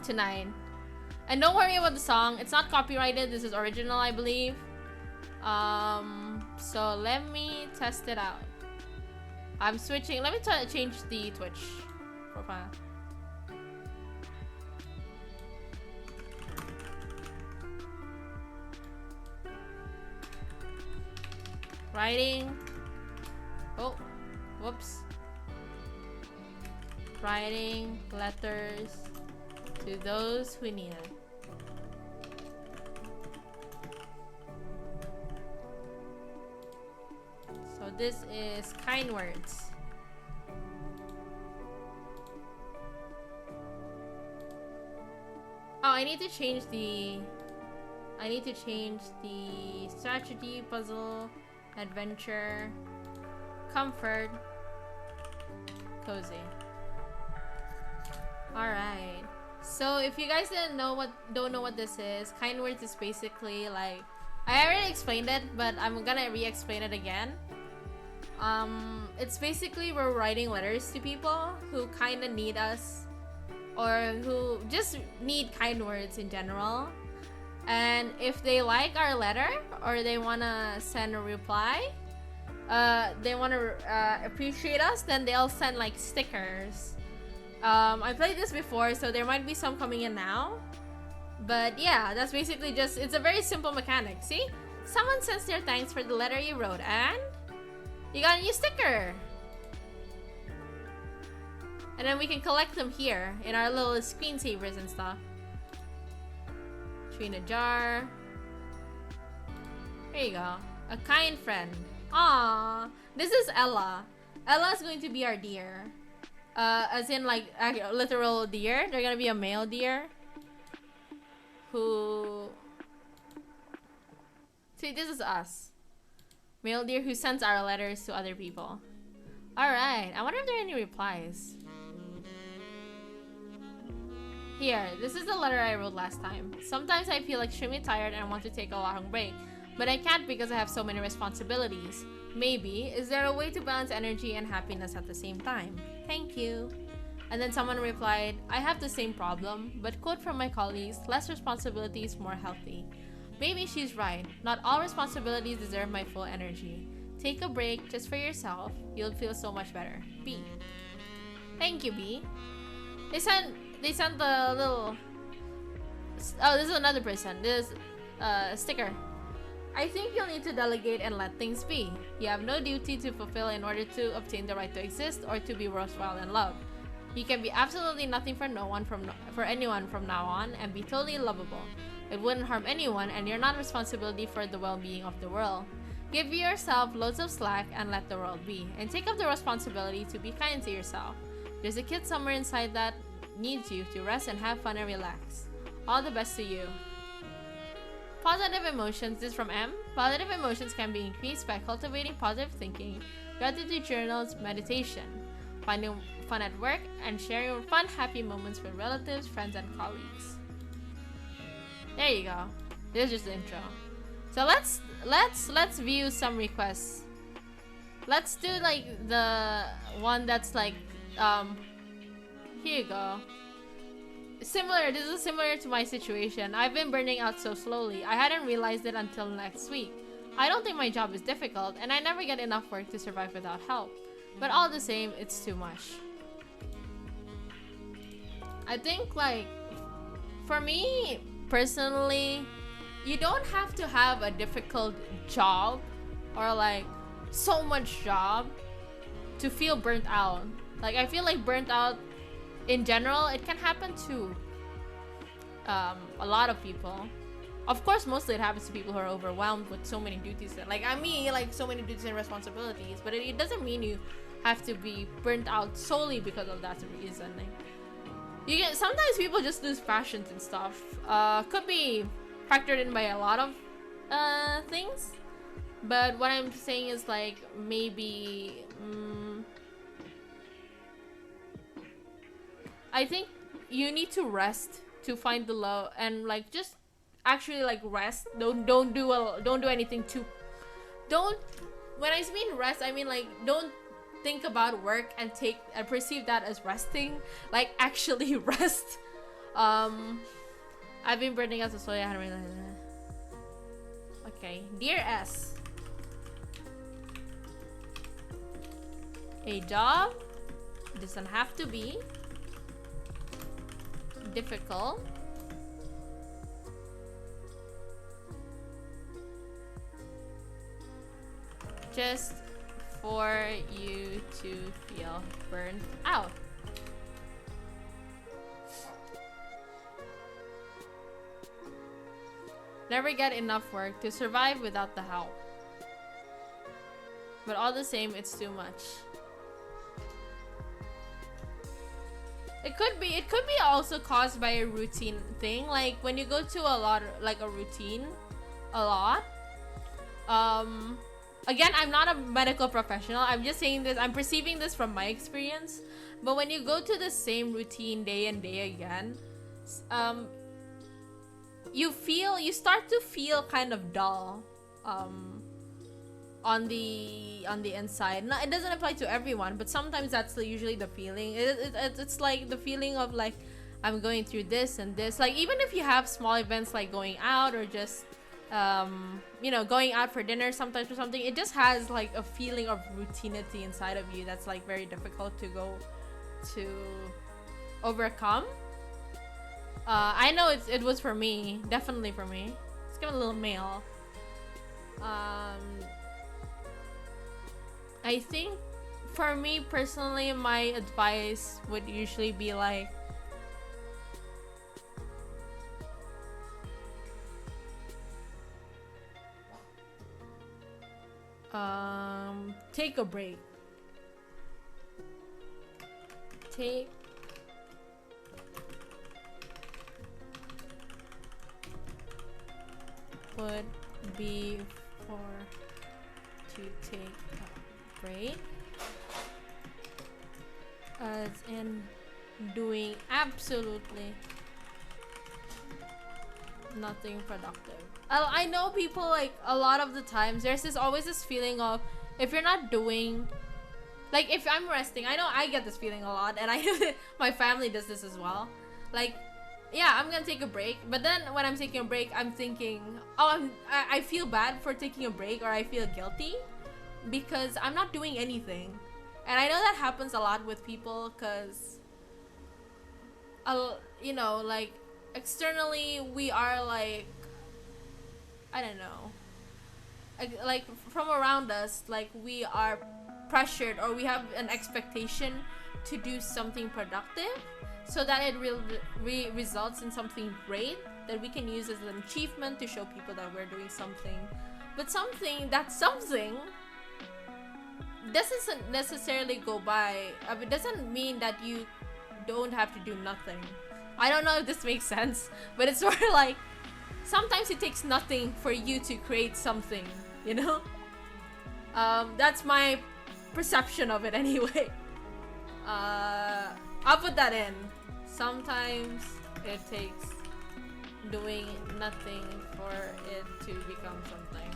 tonight. And don't worry about the song. It's not copyrighted. This is original, I believe. So let me test it out. I'm switching. Let me change the Twitch profile. Writing. Oh, whoops. Writing letters to those who need it. So this is Kind Words. Oh, I need to change the strategy, puzzle, adventure, comfort, cozy. Alright. So if you guys don't know what this is, Kind Words is basically like, I already explained it, but I'm gonna re-explain it again. It's basically we're writing letters to people who kinda need us, or who just need kind words in general. And if they like our letter, or they wanna send a reply, they wanna appreciate us, then they'll send like stickers. I played this before, so there might be some coming in now. But yeah, that's basically just, it's a very simple mechanic. See? Someone sends their thanks for the letter you wrote, and you got a new sticker. And then we can collect them here in our little screensavers and stuff. Tree in a jar. There you go. A kind friend. Aww. This is Ella. Ella's going to be our deer. As in like a literal deer. They're gonna be a male deer. Who... See, this is us. Male deer who sends our letters to other people. Alright, I wonder if there are any replies. Here, this is the letter I wrote last time. Sometimes I feel extremely tired and want to take a long break, but I can't because I have so many responsibilities. Maybe, is there a way to balance energy and happiness at the same time? Thank you. And then someone replied, I have the same problem, but quote from my colleagues, less responsibilities, more healthy. Maybe she's right. Not all responsibilities deserve my full energy. Take a break just for yourself. You'll feel so much better. B. Thank you, B. They sent the little... Oh, this is another person. This sticker. I think you'll need to delegate and let things be. You have no duty to fulfill in order to obtain the right to exist or to be worthwhile and loved. You can be absolutely nothing for anyone from now on and be totally lovable. It wouldn't harm anyone and you're not responsibility for the well-being of the world. Give yourself loads of slack and let the world be. And take up the responsibility to be kind to yourself. There's a kid somewhere inside that needs you to rest and have fun and relax. All the best to you. Positive emotions. This is from M. Positive emotions can be increased by cultivating positive thinking, gratitude journals, meditation, finding fun at work, and sharing fun, happy moments with relatives, friends, and colleagues. There you go. This is just the intro. So let's view some requests. Let's do like the one that's like here you go. This is similar to my situation. I've been burning out so slowly. I hadn't realized it until next week. I don't think my job is difficult and I never get enough work to survive without help. But all the same, it's too much. I think like for me personally, you don't have to have a difficult job or like so much job to feel burnt out. Like I feel like burnt out in general, it can happen to a lot of people. Of course, mostly it happens to people who are overwhelmed with so many duties. Like I mean, like so many duties and responsibilities. But it doesn't mean you have to be burnt out solely because of that reason. Like, you get sometimes people just lose passions and stuff. Could be factored in by a lot of things. But what I'm saying is like maybe. I think you need to rest to find the love and like just actually like rest. Don't do anything too. When I mean rest, I mean like don't think about work and perceive that as resting. Like actually rest. I've been burning out, so I haven't realized that. Okay, dear S. A job doesn't have to be difficult. Just for you to feel burned out. Never get enough work to survive without the help. But all the same, it's too much. It could be also caused by a routine thing. Like when you go to a routine a lot. Again, I'm not a medical professional. I'm just saying this. I'm perceiving this from my experience. But when you go to the same routine day and day again, you start to feel kind of dull. On the inside. No, it doesn't apply to everyone, but sometimes that's usually the feeling. It's like the feeling of like I'm going through this and this. Like even if you have small events like going out or just going out for dinner sometimes or something, it just has like a feeling of routinity inside of you that's like very difficult to go to overcome. I know it was for me, definitely for me. Let's give it a little mail. I think for me personally, my advice would usually be like take a break. Would be for to take a break, as in doing absolutely Nothing productive. I know people, like, a lot of the times there's always this feeling of, if you're not doing, like, if I'm resting, I know I get this feeling a lot, and I know that my family does this as well. Like, yeah, I'm gonna take a break, but then when I'm taking a break, I'm thinking, oh, I feel bad for taking a break, or I feel guilty because I'm not doing anything. And I know that happens a lot with people, because you know, like, externally we are like, I don't know, like from around us, like, we are pressured, or we have an expectation to do something productive, so that it results in something great that we can use as an achievement to show people that we're doing something. But something doesn't necessarily go by. It doesn't mean that you don't have to do nothing. I don't know if this makes sense, but it's sort of like, sometimes it takes nothing for you to create something, you know? That's my perception of it anyway. I'll put that in. Sometimes it takes doing nothing for it to become something.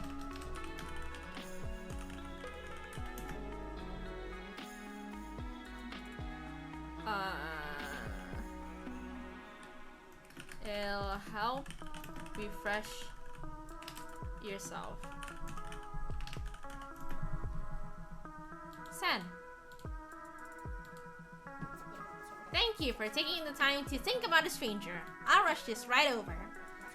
It'll help refresh yourself. Sen, thank you for taking the time to think about a stranger. I'll rush this right over.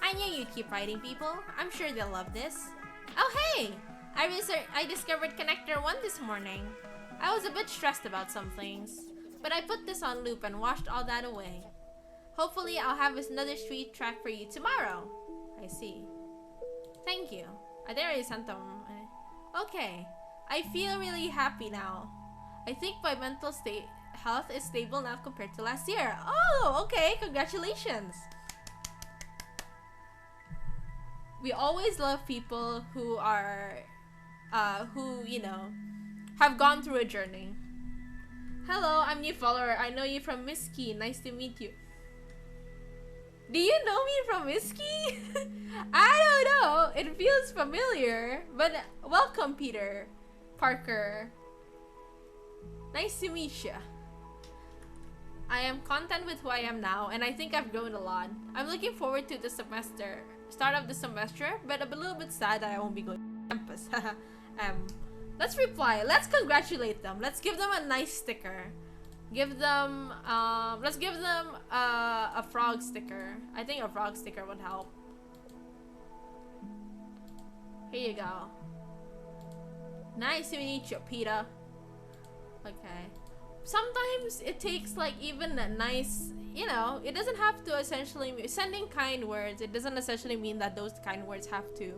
I knew you'd keep writing people. I'm sure they'll love this. Oh hey! I discovered Connector 1 this morning. I was a bit stressed about some things, but I put this on loop and washed all that away. Hopefully I'll have another sweet track for you tomorrow. I see. Thank you. I already sent them. Okay. I feel really happy now. I think my mental health is stable now compared to last year. Oh, okay. Congratulations. We always love people who are, you know, have gone through a journey. Hello, I'm new follower. I know you from Miski. Nice to meet you. Do you know me from Miski? I don't know. It feels familiar. But welcome, Peter Parker. Nice to meet you. I am content with who I am now, and I think I've grown a lot. I'm looking forward to the start of the semester, but I'm a little bit sad that I won't be going to campus. Let's reply. Let's congratulate them. Let's give them a nice sticker. Let's give them a frog sticker. I think a frog sticker would help. Here you go. Nice to meet you, Peter. Okay. Sometimes it takes, like, even a nice, you know, it doesn't have to essentially sending kind words. It doesn't essentially mean that those kind words have to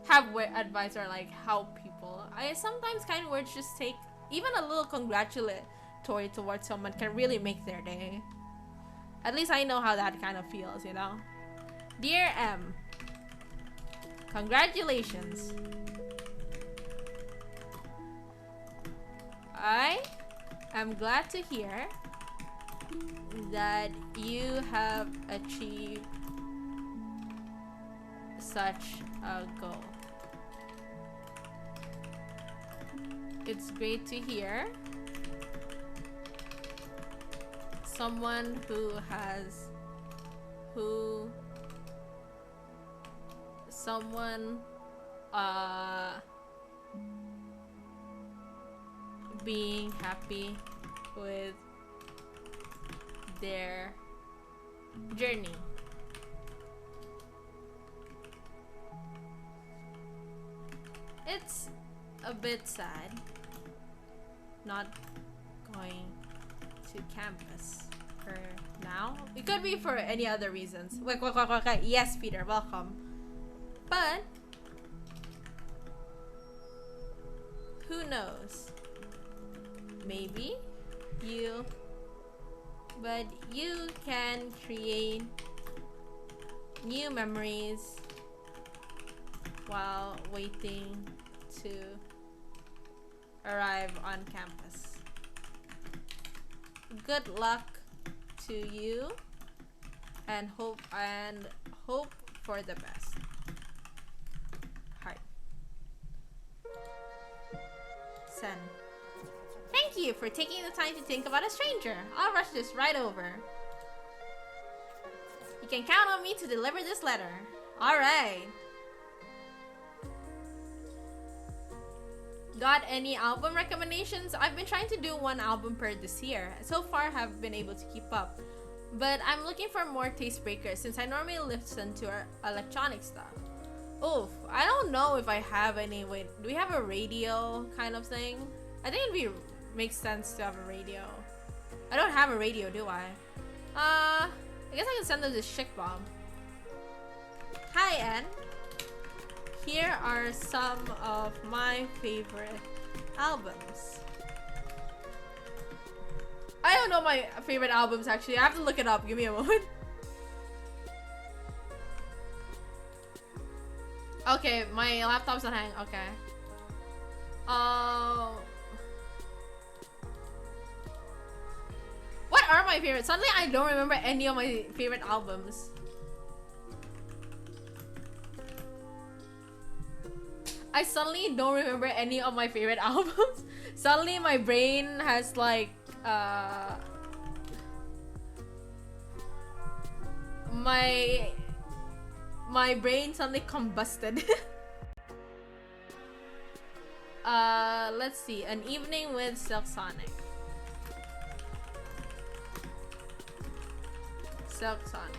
have advice or, like, help people. Sometimes kind words just take, even a little congratulatory towards someone can really make their day. At least I know how that kind of feels, you know. Dear M, congratulations. I am glad to hear that you have achieved such a goal. It's great to hear someone being happy with their journey. It's a bit sad not going to campus for now. It could be for any other reasons. Wait. Yes, Peter, welcome. But who knows? Maybe you can create new memories while waiting to arrive on campus. Good luck to you and hope for the best. Heart. Send. Thank you for taking the time to think about a stranger. I'll rush this right over. You can count on me to deliver this letter. Alright. Got any album recommendations? I've been trying to do one album per this year. So far, have been able to keep up. But I'm looking for more taste breakers since I normally listen to electronic stuff. Oof, I don't know if I have any. Wait, do we have a radio kind of thing? I think it'd makes sense to have a radio. I don't have a radio, do I? I guess I can send them this chick bomb. Hi, Anne. Here are some of my favorite albums. I don't know my favorite albums actually. I have to look it up. Give me a moment. Okay, my laptop's on hang. Okay. What are my favorites? Suddenly I don't remember any of my favorite albums. I suddenly don't remember any of my favorite albums. Suddenly my brain has like my brain suddenly combusted. Let's see. An Evening with Silk Sonic. Silk Sonic.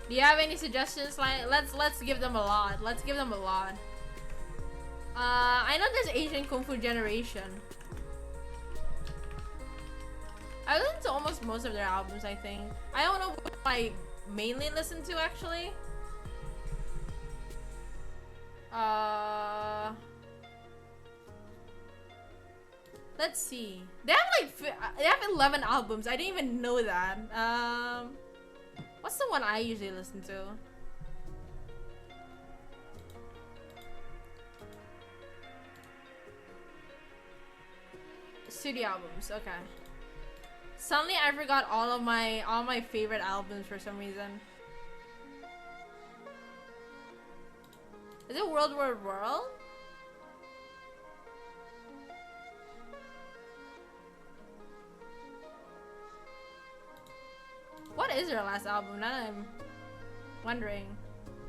Do you have any suggestions? Like, let's give them a lot. Let's give them a lot. I know there's Asian Kung Fu Generation. I listen to almost most of their albums, I think. I don't know what I mainly listen to actually. Let's see. They have 11 albums. I didn't even know that. What's the one I usually listen to? Studio albums. Okay. Suddenly I forgot all my favorite albums for some reason. Is it World War World? What is their last album? Now I'm wondering.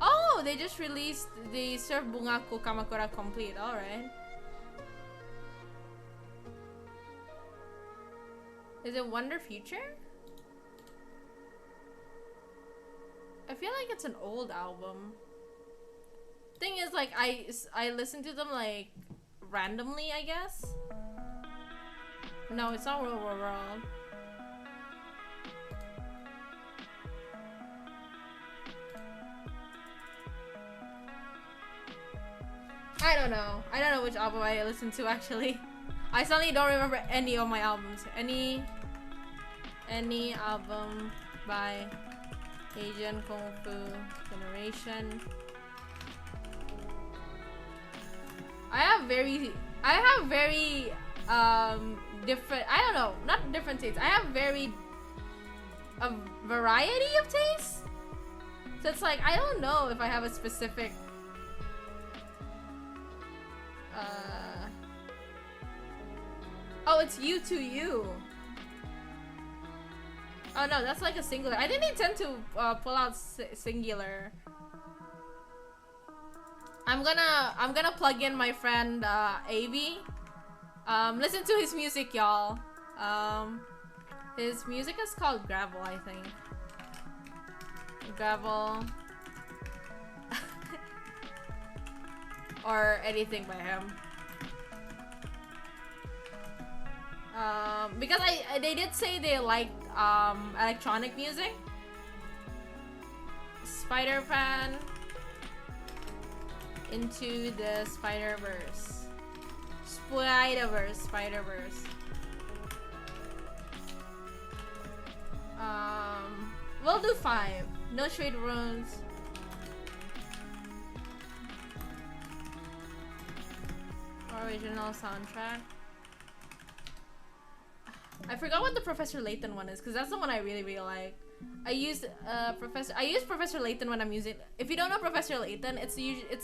Oh, they just released the Surf Bungaku Kamakura Complete. Alright. Is it Wonder Future? I feel like it's an old album. Thing is, like, I listen to them like randomly, I guess. No, it's not World War World. I don't know. I don't know which album I listen to actually. I suddenly don't remember any of my albums. Any album by Asian Kung Fu Generation. I have very different, I don't know, not different tastes. I have a variety of tastes. So it's like I don't know if I have a specific oh, it's You to You. Oh no, that's like a singular. I didn't intend to pull out singular. I'm gonna plug in my friend Avi. Listen to his music, y'all. His music is called Gravel, I think. Gravel. Or anything by him. Because they did say they liked electronic music. Spider-Man Into the Spider-Verse. Spider-Verse. We'll do 5. No Shade Runes. Original soundtrack. I forgot what the Professor Layton one is, because that's the one I really, really like. I use Professor Layton when I'm using. If you don't know Professor Layton, it's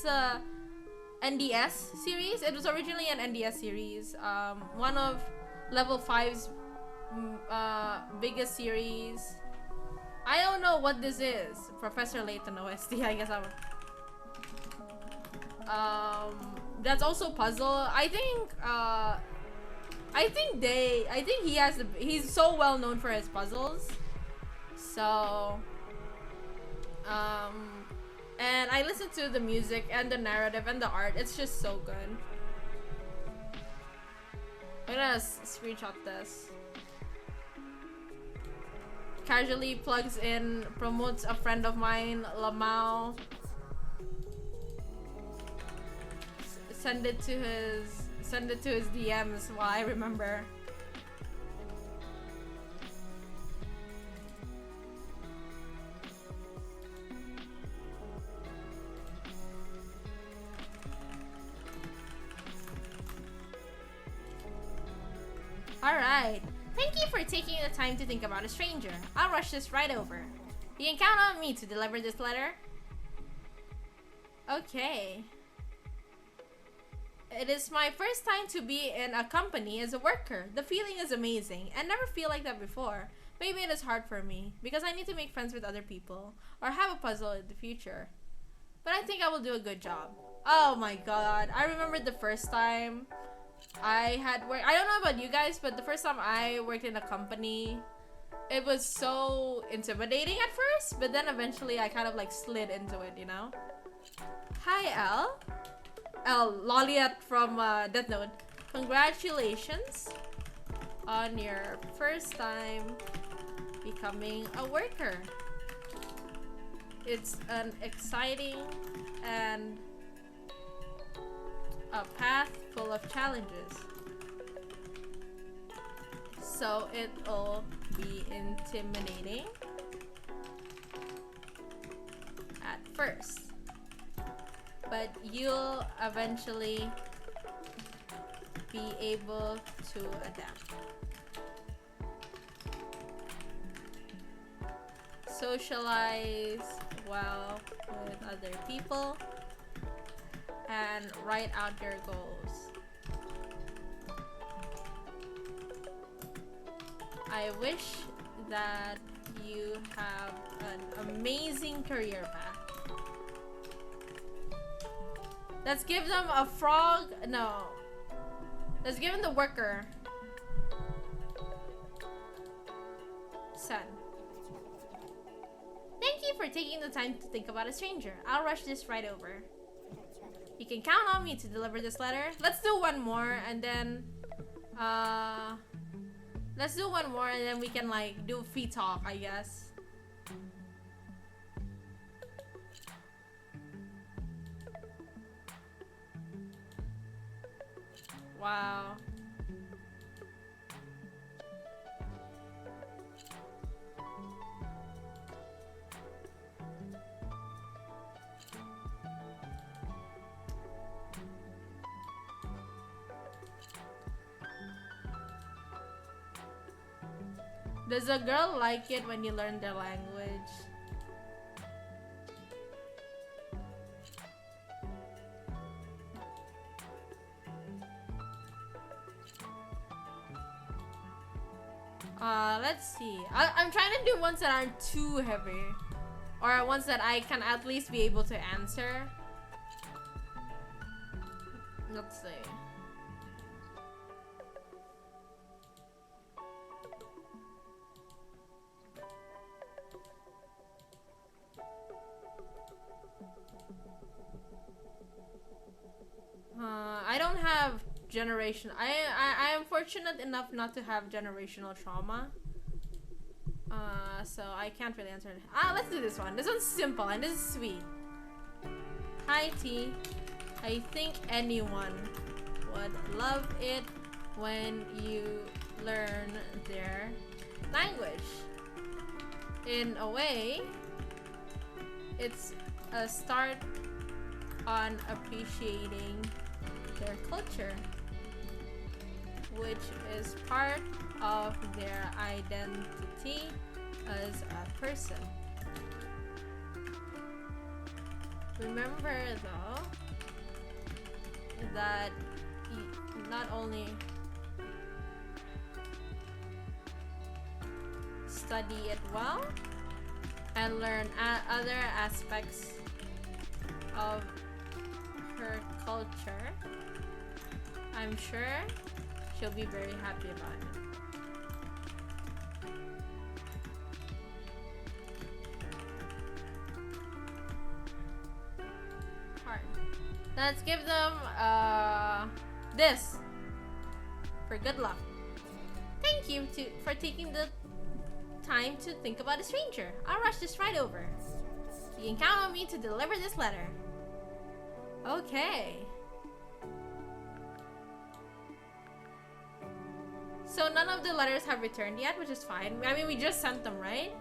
a NDS series. It was originally an NDS series. One of Level 5's biggest series. I don't know what this is. Professor Layton OST. I guess that's also puzzle. I think he's so well known for his puzzles. So and I listen to the music and the narrative and the art. It's just so good. I'm gonna screenshot this. Casually plugs in, promotes a friend of mine, Lamau. Send it to his DMs while I remember. Alright. Thank you for taking the time to think about a stranger. I'll rush this right over. You can count on me to deliver this letter. Okay. It is my first time to be in a company as a worker. The feeling is amazing. I never feel like that before. Maybe it is hard for me because I need to make friends with other people or have a puzzle in the future. But I think I will do a good job. Oh my god. I remember the first time I had worked. I don't know about you guys, but the first time I worked in a company, it was so intimidating at first, but then eventually I kind of like slid into it, you know? Hi, Elle. Elle, Loliet from Death Note. Congratulations on your first time becoming a worker. It's an exciting and a path full of challenges. So it'll be intimidating at first, but you'll eventually be able to adapt. Socialize well with other people and write out your goals. I wish that you have an amazing career path. Let's give them a frog. No. Let's give them the worker. Son. Thank you for taking the time to think about a stranger. I'll rush this right over. You can count on me to deliver this letter. Let's do one more and then let's do one more and then we can like do free talk, I guess. Wow. Does a girl like it when you learn their language? Let's see. I'm trying to do ones that aren't too heavy. Or ones that I can at least be able to answer. Let's see. I don't have generation. I am fortunate enough not to have generational trauma. So I can't really answer it. Let's do this one. This one's simple and this is sweet. Hi T. I think anyone would love it when you learn their language. In a way, it's a start on appreciating their culture. which is part of their identity as a person. Remember though that you not only study it well and learn other aspects of her culture, I'm sure she'll be very happy about it. Hard. Let's give them this for good luck. Thank you for taking the time to think about a stranger. I'll rush this right over. You can count on me to deliver this letter. Okay. So none of the letters have returned yet, which is fine. I mean, we just sent them, right?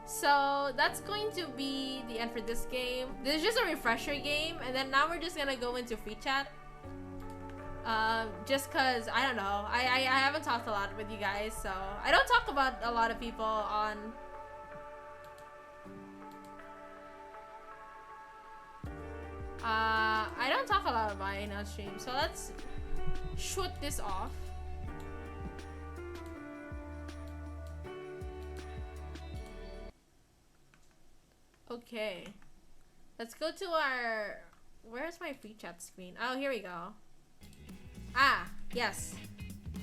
So that's going to be the end for this game. This is just a refresher game, and then now we're just gonna go into free chat. Just cause I don't know. I haven't talked a lot with you guys, so I don't talk about a lot of people on. I don't talk a lot about it on stream, so let's shoot this off. Okay, let's go to our. Where's my free chat screen? Oh, here we go. Ah, yes.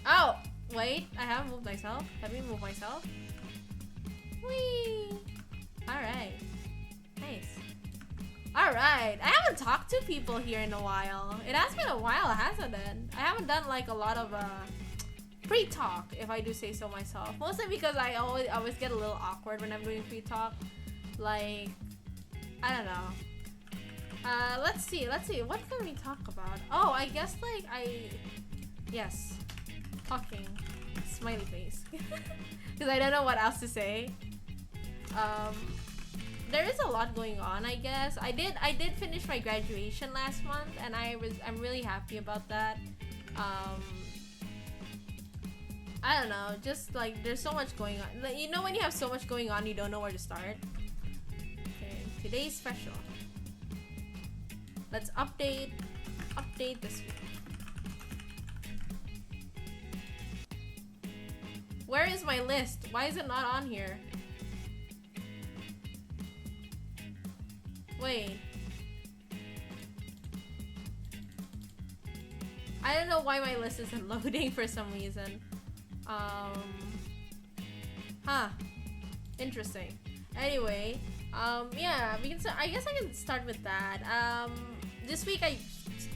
Oh, wait, I haven't moved myself. Let me move myself. Whee! Alright. Nice. Alright, I haven't talked to people here in a while. It has been a while, hasn't it? I haven't done like a lot of free talk, if I do say so myself. Mostly because I always get a little awkward when I'm doing free talk. Like, I don't know. Let's see, what can we talk about? Oh, I guess like yes, talking, smiley face. Because I don't know what else to say. There is a lot going on, I guess. I did finish my graduation last month, and I'm really happy about that. I don't know, just like there's so much going on. Like, you know, when you have so much going on, you don't know where to start. Okay, today's special. Let's update this week. Where is my list? Why is it not on here? Wait. I don't know why my list isn't loading for some reason. Huh. Interesting. Anyway, yeah, we can start. I guess I can start with that. This week I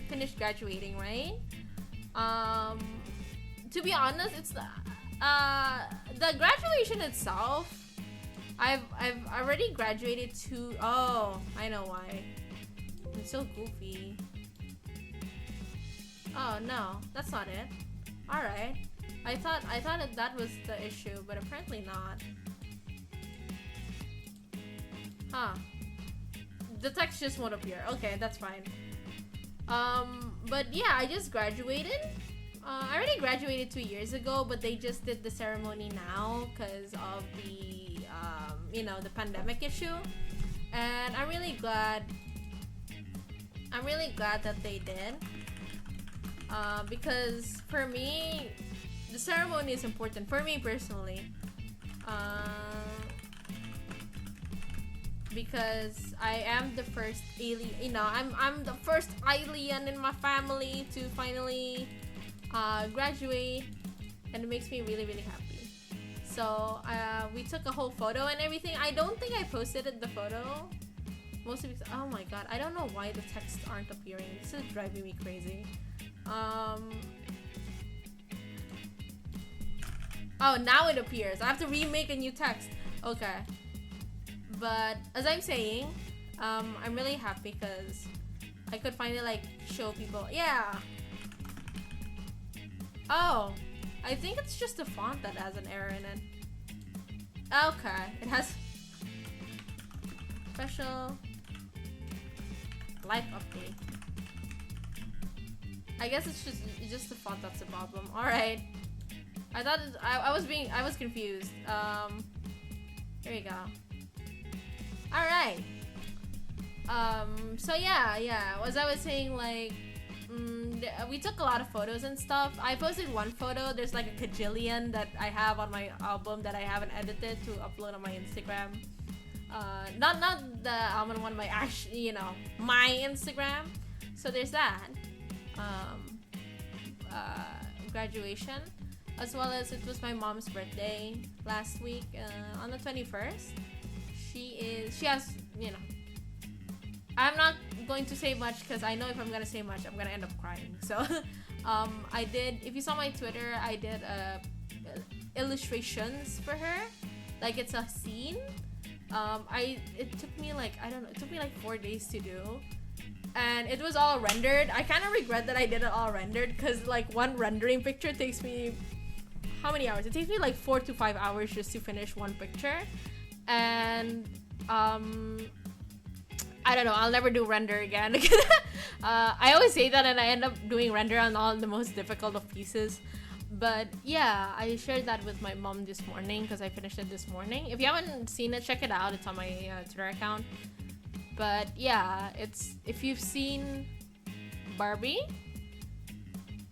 finished graduating, right? To be honest, it's the graduation itself. I've already graduated to. Oh, I know why. I'm so goofy. Oh no, that's not it. All right. I thought that was the issue, but apparently not. Huh. The text just won't appear. Okay, that's fine. But yeah, I just graduated. I already graduated 2 years ago, but they just did the ceremony now because of the, you know, the pandemic issue. And I'm really glad that they did. Because for me, the ceremony is important for me personally. Because I am the first alien, you know, I'm the first alien in my family to finally graduate, and it makes me really happy. So we took a whole photo and everything. I don't think I posted the photo, mostly because, oh my god, I don't know why the texts aren't appearing. This is driving me crazy. Oh, now it appears. I have to remake a new text. Okay. But as I'm saying, I'm really happy because I could finally like show people. Yeah. Oh, I think it's just the font that has an error in it. Okay, it has special life update. I guess it's just the font that's the problem. All right. I thought I was confused. Here we go. All right. So yeah. As I was saying, like, we took a lot of photos and stuff. I posted one photo. There's like a kajillion that I have on my album that I haven't edited to upload on my Instagram. Not the almond one, my my Instagram. So there's that. Graduation, as well as it was my mom's birthday last week on the 21st. She has, I'm not going to say much because I know if I'm gonna say much, I'm gonna end up crying. So, I did. If you saw my Twitter, I did illustrations for her. Like it's a scene. It took me like 4 days to do, and it was all rendered. I kind of regret that I did it all rendered because like one rendering picture takes me how many hours? It takes me like 4 to 5 hours just to finish one picture, and I don't know, I'll never do render again. I always say that and I end up doing render on all the most difficult of pieces. But yeah, I shared that with my mom this morning because I finished it this morning. If you haven't seen it, check it out. It's on my Twitter account. But yeah, if you've seen Barbie,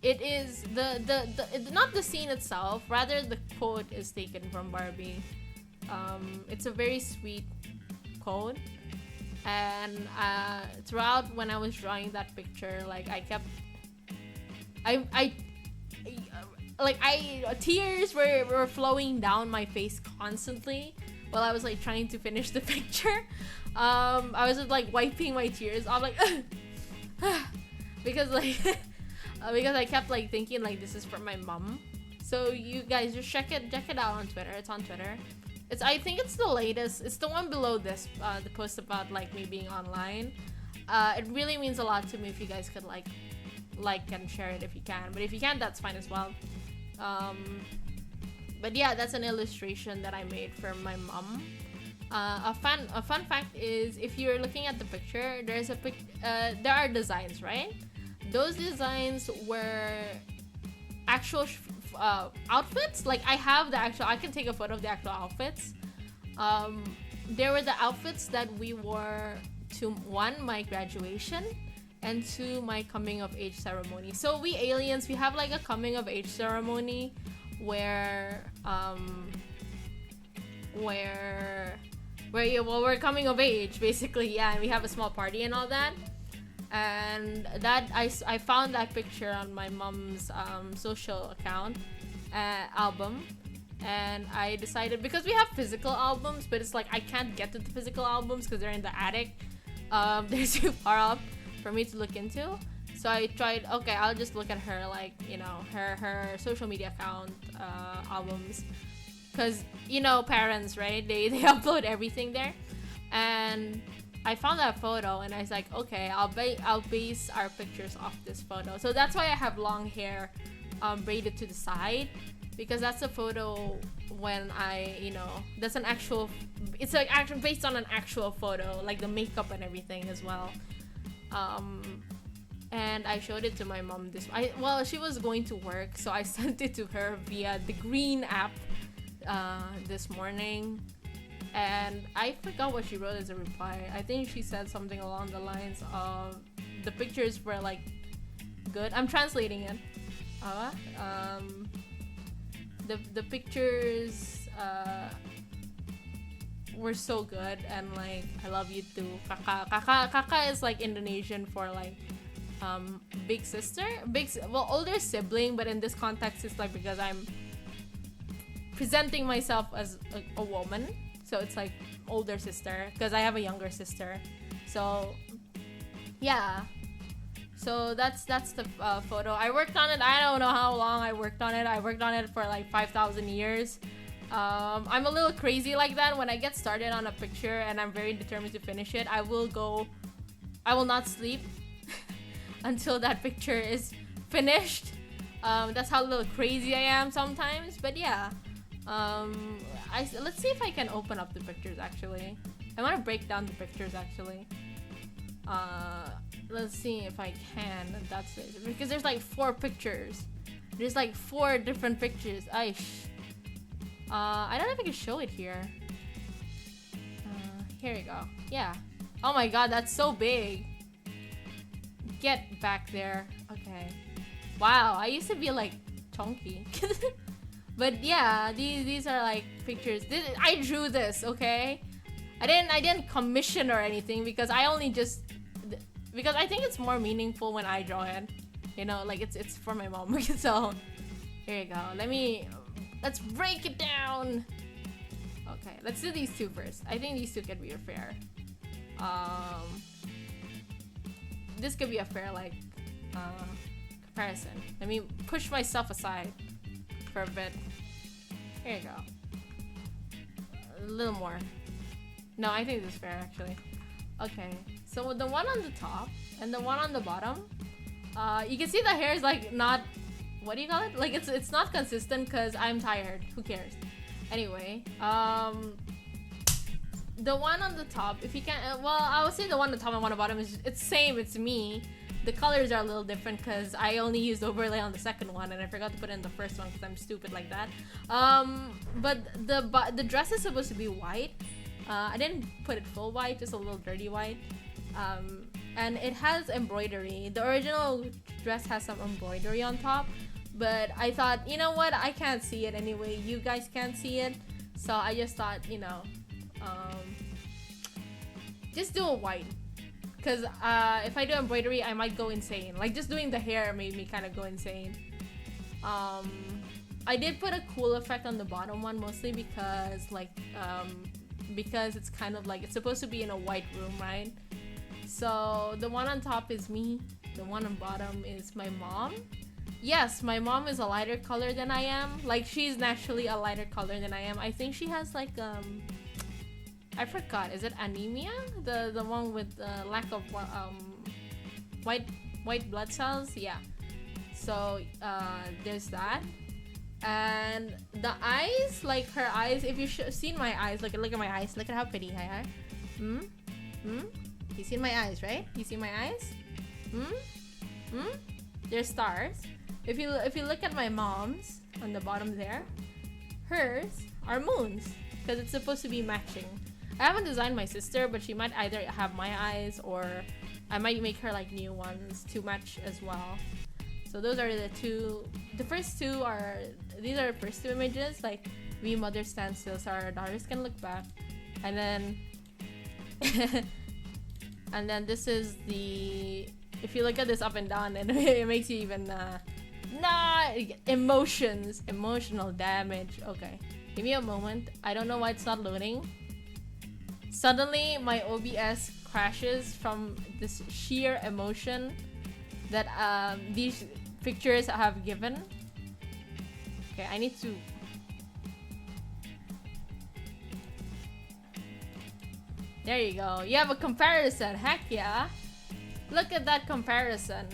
it is not the scene itself, rather the quote is taken from Barbie. It's a very sweet quote. And throughout when I was drawing that picture, like tears were flowing down my face constantly while I was like trying to finish the picture. I was just like wiping my tears. I'm like because I kept like thinking like this is from my mom. So you guys just check it out on Twitter. It's on Twitter. I think it's the latest. It's the one below this, the post about like me being online. It really means a lot to me if you guys could like and share it if you can. But if you can't, that's fine as well. But yeah, that's an illustration that I made for my mom. A fun fact is, if you're looking at the picture, there are designs, right? Those designs were actual outfits. Like I can take a photo of the actual outfits. There were the outfits that we wore to one, my graduation, and two, my coming of age ceremony. So we aliens, we have like a coming of age ceremony where we're coming of age basically, yeah, and we have a small party and all that. And that I found that picture on my mom's social account album, and I decided, because we have physical albums, but it's like I can't get to the physical albums because they're in the attic. They're too far up for me to look into. So I tried, okay, I'll just look at her, like, her social media account albums, because parents, right, they upload everything there. And I found that photo and I was like, okay, I'll base our pictures off this photo. So that's why I have long hair braided to the side, because that's a photo when that's an actual, it's like actually based on an actual photo, like the makeup and everything as well. And I showed it to my mom she was going to work, so I sent it to her via the Green app this morning. And I forgot what she wrote as a reply. I think she said something along the lines of the pictures were like good. I'm translating it. The pictures were so good, and like I love you too. Kakak is like Indonesian for like big sister, older sibling, but in this context it's like because I'm presenting myself as a woman. So it's like older sister, because I have a younger sister. So yeah, so that's the photo. I worked on it. I don't know how long I worked on it. I worked on it for like 5,000 years. I'm a little crazy like that. When I get started on a picture and I'm very determined to finish it, I will not sleep until that picture is finished. That's how little crazy I am sometimes. But yeah, let's see if I can open up the pictures actually. I want to break down the pictures actually. let's see if I can. That's it. Because there's like 4 pictures. There's like 4 different pictures. I don't know if I can show it here. Here we go. Yeah. Oh my god, that's so big. Get back there. Okay. Wow, I used to be like chunky. But yeah, these are like pictures. I drew this, okay? I didn't commission or anything because I only just because I think it's more meaningful when I draw it. You know, like it's for my mom. So here you go. Let's break it down. Okay, let's do these 2 first. I think these 2 could be fair. This could be a fair like comparison. Let me push myself aside for a bit. Here you go. A little more. No, I think this is fair actually. Okay, so the one on the top and the one on the bottom, you can see the hair is like not, what do you call it? Like it's not consistent because I'm tired. Who cares? Anyway, the one on the top, if you can, well, I would say the one on the top and one on the bottom is it's same. It's me. The colors are a little different because I only used overlay on the second one and I forgot to put it in the first one because I'm stupid like that. But the dress is supposed to be white. I didn't put it full white, just a little dirty white. And it has embroidery. The original dress has some embroidery on top, but I thought, you know what, I can't see it anyway. You guys can't see it, so I just thought, you know, just do a white. Because if I do embroidery, I might go insane. Like, just doing the hair made me kind of go insane. I did put a cool effect on the bottom one, mostly because, like, because it's kind of like, it's supposed to be in a white room, right? So, the one on top is me. The one on bottom is my mom. Yes, my mom is a lighter color than I am. Like, she's naturally a lighter color than I am. I think she has, like, I forgot. Is it anemia? The one with lack of white blood cells? Yeah. So there's that. And the eyes, like her eyes. If you seen my eyes, look at my eyes. Look at how pretty I are. You seen my eyes, right? You see my eyes? They're stars. If you look at my mom's on the bottom there, hers are moons because it's supposed to be matching. I haven't designed my sister, but she might either have my eyes or I might make her like new ones to match as well. So those are the 2. The first 2 are, these are the first 2 images, like we mother stand still so our daughters can look back. And then and then this is the, if you look at this up and down, and it makes you even emotional damage. Okay, give me a moment. I don't know why it's not loading. Suddenly, my OBS crashes from this sheer emotion that these pictures have given. Okay, I need to... There you go. You have a comparison. Heck yeah. Look at that comparison.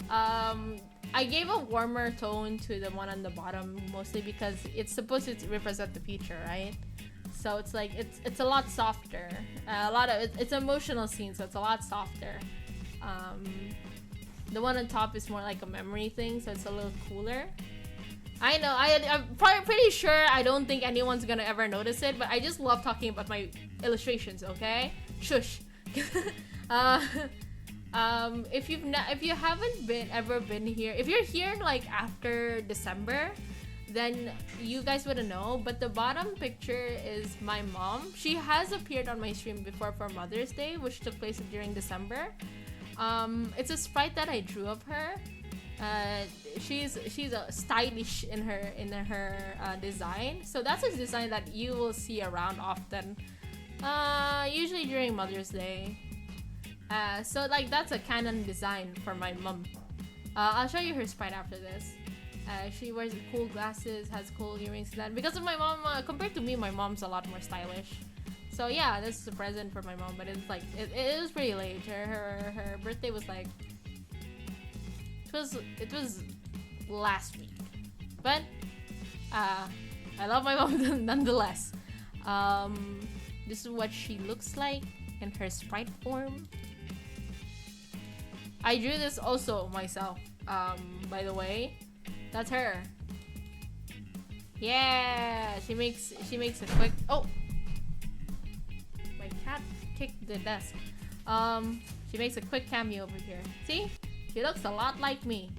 I gave a warmer tone to the one on the bottom, mostly because it's supposed to represent the future, right? So it's like it's a lot softer. It's emotional scene, so it's a lot softer. The one on top is more like a memory thing, so it's a little cooler. I know, I'm pretty sure I don't think anyone's gonna ever notice it, but I just love talking about my illustrations. Okay, shush. If you haven't ever been here, if you're here like after December, then you guys wouldn't know, but the bottom picture is my mom. She has appeared on my stream before for Mother's Day, which took place during December. It's a sprite that I drew of her. She's a stylish in her design, so that's a design that you will see around often, usually during Mother's Day. So like that's a canon design for my mom. I'll show you her sprite after this. She wears cool glasses, has cool earrings, and that because of my mom. Compared to me, my mom's a lot more stylish. So yeah, this is a present for my mom, but it's like it was pretty late. Her birthday was like it was last week, but I love my mom nonetheless. This is what she looks like in her sprite form. I drew this also myself. By the way, that's her. Yeah, she makes a quick. Oh, my cat kicked the desk. She makes a quick cameo over here. See, she looks a lot like me.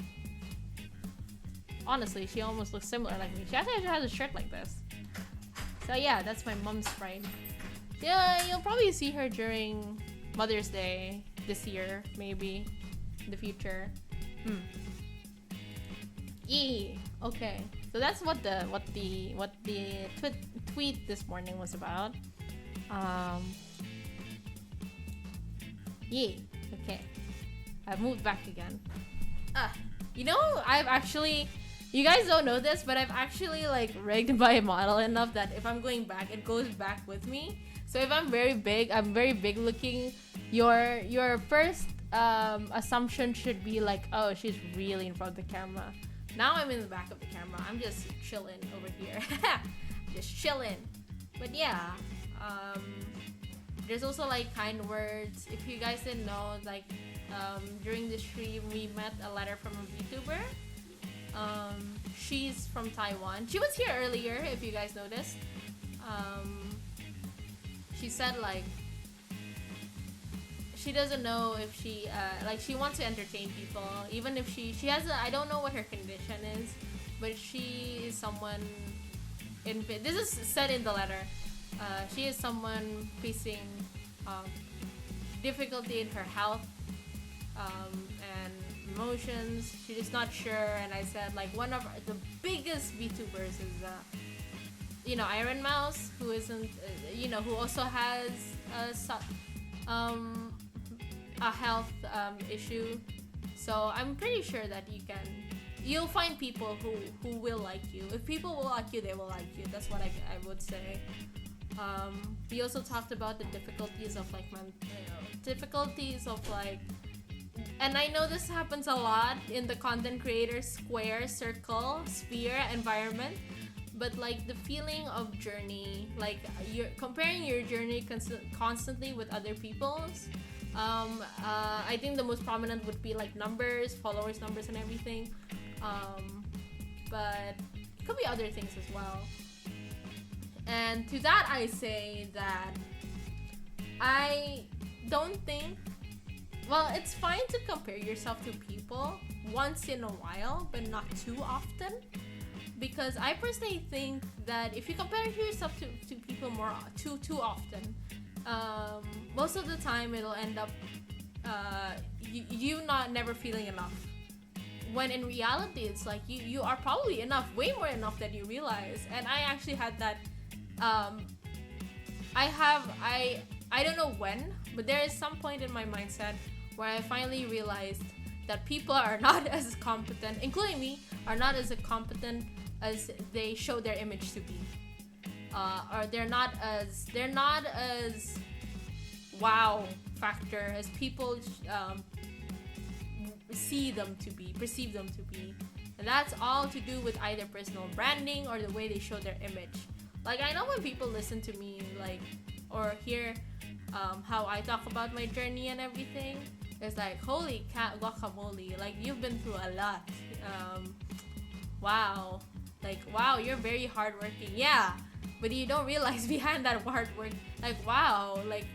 Honestly, she almost looks similar like me. She actually has a shirt like this. So yeah, that's my mom's sprite. Yeah, you'll probably see her during Mother's Day this year, maybe in the future. Yee. Okay, so that's what the tweet this morning was about. Yee. Okay, I've moved back again. You know, I've actually. You guys don't know this, but I've actually like rigged my model enough that if I'm going back, it goes back with me. So if I'm very big looking, your first assumption should be like, oh, she's really in front of the camera. Now I'm in the back of the camera. I'm just chilling over here. Just chilling. But yeah, there's also like kind words. If you guys didn't know, like during the stream we met a letter from a Vtuber. She's from Taiwan. She was here earlier, if you guys noticed. She said like she doesn't know if she like she wants to entertain people, even if she has I don't know what her condition is, but she is someone in this is said in the letter. She is someone facing difficulty in her health and emotions. She's just not sure, and I said like one of the biggest VTubers is Iron Mouse, who isn't who also has a health issue. So I'm pretty sure that you'll find people who will like you. If people will like you, they will like you. That's what I would say. We also talked about the difficulties of like and I know this happens a lot in the content creator square, circle, sphere environment, but like the feeling of journey, like you're comparing your journey constantly with other people's. I think the most prominent would be like numbers, followers numbers and everything, but it could be other things as well. And to that I say that I don't think, well, it's fine to compare yourself to people once in a while, but not too often. Because I personally think that if you compare yourself to people too often, most of the time it'll end up you never feeling enough. When in reality, it's like you are probably enough, way more enough than you realize. And I actually had that. I don't know when, but there is some point in my mindset where I finally realized that people are not as competent, including me, are not as competent as they show their image to be, or they're not as wow factor as people perceive them to be, and that's all to do with either personal branding or the way they show their image. Like I know when people listen to me, like, or hear how I talk about my journey and everything, it's like, holy cat guacamole, like you've been through a lot. Wow, like wow, you're very hardworking. Yeah, but you don't realize behind that hard work, like wow, like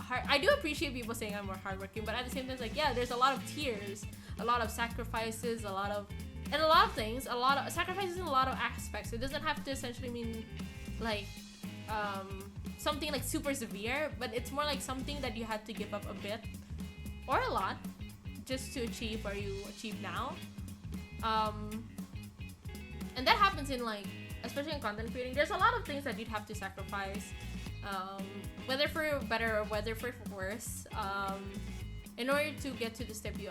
I do appreciate people saying I'm more hardworking, but at the same time, it's like yeah, there's a lot of tears, a lot of sacrifices, a lot of things, a lot of sacrifices in a lot of aspects. It doesn't have to essentially mean like something like super severe, but it's more like something that you had to give up a bit or a lot just to achieve where you achieve now. And that happens in like, especially in content creating, there's a lot of things that you'd have to sacrifice, whether for better or whether for worse, in order to get to the step you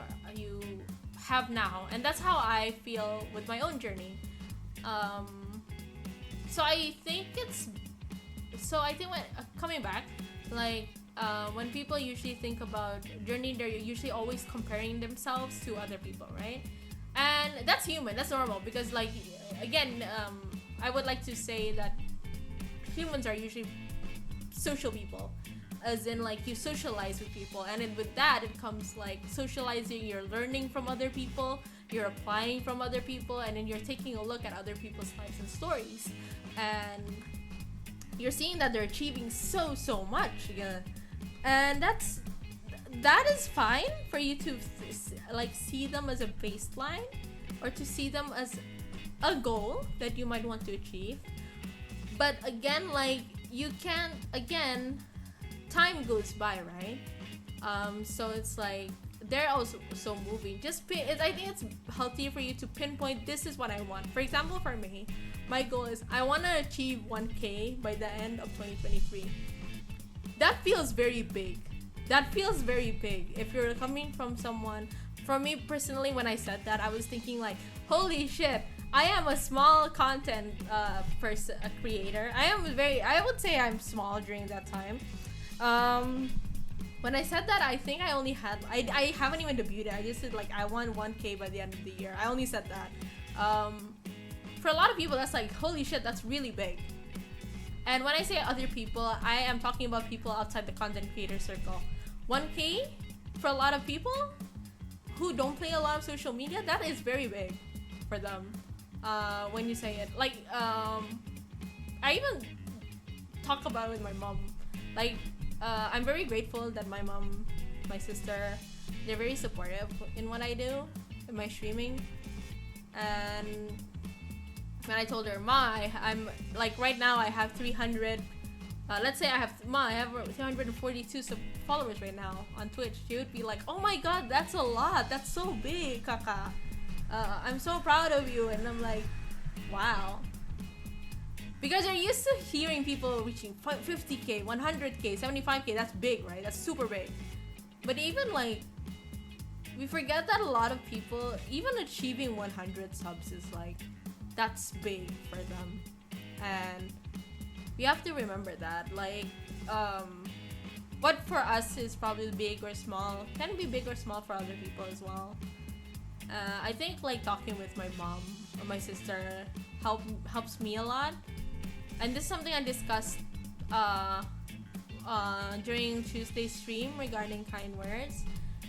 have now. And that's how I feel with my own journey. So I think when coming back, like when people usually think about journey, they're usually always comparing themselves to other people, right? And that's human, that's normal, because like again, I would like to say that humans are usually social people. as in like you socialize with people, and then with that it comes like socializing, you're learning from other people, you're applying from other people, and then you're taking a look at other people's lives and stories, and you're seeing that they're achieving so much, yeah. And that is fine for you to like see them as a baseline, or to see them as a goal that you might want to achieve. But again, like, you can't, again, time goes by, right? So it's like they're also so moving. I think it's healthy for you to pinpoint, this is what I want. For example, for me, my goal is I want to achieve 1K by the end of 2023. That feels very big. That feels very big. If you're coming from someone, for me personally, when I said that, I was thinking like, holy shit, I am a small content creator. I would say I'm small during that time. When I said that, I think I only had, I haven't even debuted. I just said like, I want 1K by the end of the year. I only said that. For a lot of people, that's like, holy shit, that's really big. And when I say other people, I am talking about people outside the content creator circle. 1K, for a lot of people who don't play a lot of social media, that is very big for them. When you say it, like, I even talk about it with my mom. Like, I'm very grateful that my mom, my sister, they're very supportive in what I do, in my streaming. And when I told her, Ma, I'm like, right now I have 300. Let's say I have 342 followers right now on Twitch. She would be like, oh my god, that's a lot. That's so big, Kaka. I'm so proud of you. And I'm like, wow. Because you're used to hearing people reaching 50K, 100K, 75K. That's big, right? That's super big. But even like, we forget that a lot of people, even achieving 100 subs is like, that's big for them. And we have to remember that. Like, what for us is probably big or small can be big or small for other people as well. I think like talking with my mom or my sister helps me a lot. And this is something I discussed during Tuesday's stream regarding kind words,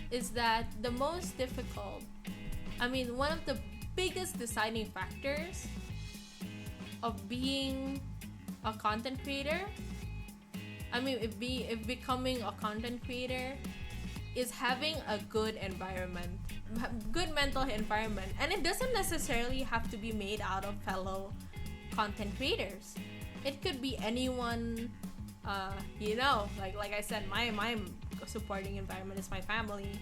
is that the most difficult, one of the biggest deciding factors of being a content creator, if becoming a content creator, is having a good environment, good mental environment. And it doesn't necessarily have to be made out of fellow content creators. It could be anyone, like I said, my supporting environment is my family.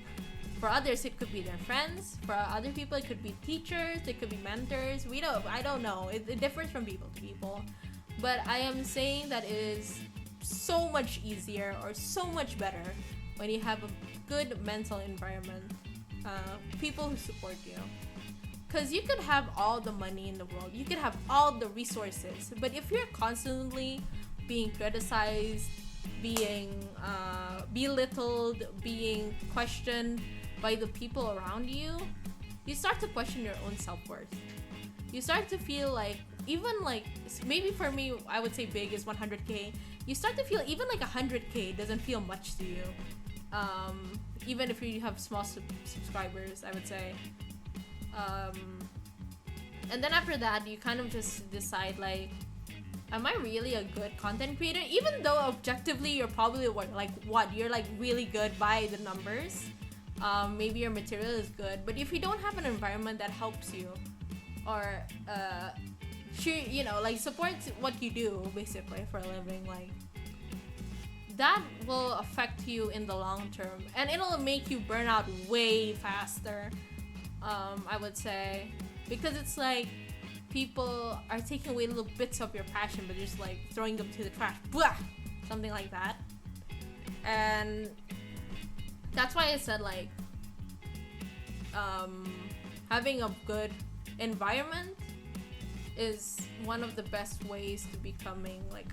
For others, it could be their friends. For other people, it could be teachers. It could be mentors. I don't know. It differs from people to people. But I am saying that it is so much easier or so much better when you have a good mental environment. People who support you. Because you could have all the money in the world. You could have all the resources. But if you're constantly being criticized, being belittled, being questioned by the people around you, you start to question your own self-worth. You start to feel like, even like, maybe for me, I would say big is 100K. You start to feel even like 100K doesn't feel much to you. Even if you have small subscribers, I would say. And then after that, you kind of just decide like, am I really a good content creator? Even though objectively you're probably you're like really good by the numbers. Maybe your material is good, but if you don't have an environment that helps you, or supports what you do basically for a living, like, that will affect you in the long term, and it'll make you burn out way faster. I would say, because it's like people are taking away little bits of your passion, but just like throwing them to the trash, blah, something like that. And that's why I said like, having a good environment is one of the best ways to becoming like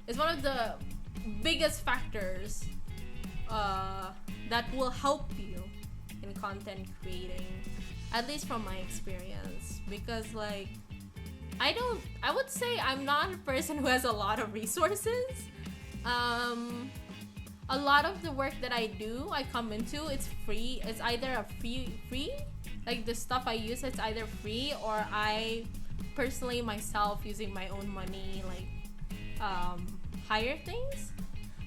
it's one of the biggest factors that will help you in content creating, at least from my experience. Because like, I would say I'm not a person who has a lot of resources, Um, a lot of the work that I do, I come into, it's free. It's either a free, like the stuff I use, it's either free or I personally myself using my own money, like hire things.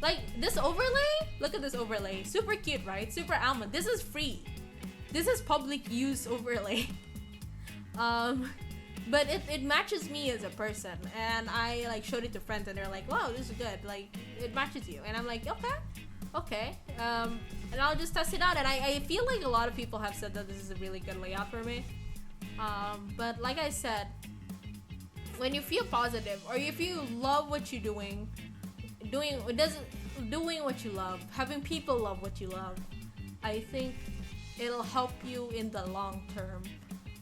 Like this overlay, look at this overlay, super cute, right? Super almond. This is free. This is public use overlay. But it matches me as a person, and I like showed it to friends and they're like, wow, this is good, like it matches you, and I'm like, okay, and I'll just test it out. And I feel like a lot of people have said that this is a really good layout for me, but like I said, when you feel positive or if you love what you're doing what you love, having people love what you love, I think it'll help you in the long term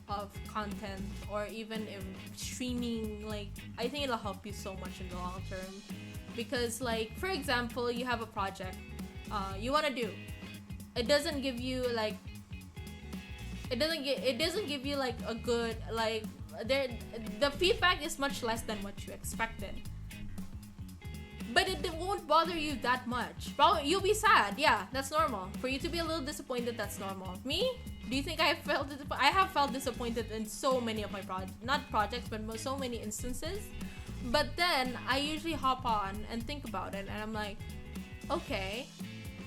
of content, or even in streaming. Like I think it'll help you so much in the long term, because like for example, you have a project you want to do, it doesn't give you like it doesn't give you like a good, like the feedback is much less than what you expected, but it won't bother you that much. Probably you'll be sad, yeah, that's normal. For you to be a little disappointed, that's normal. Me, do you think I have felt disappointed in so many of my projects, but so many instances. But then I usually hop on and think about it, and I'm like, okay,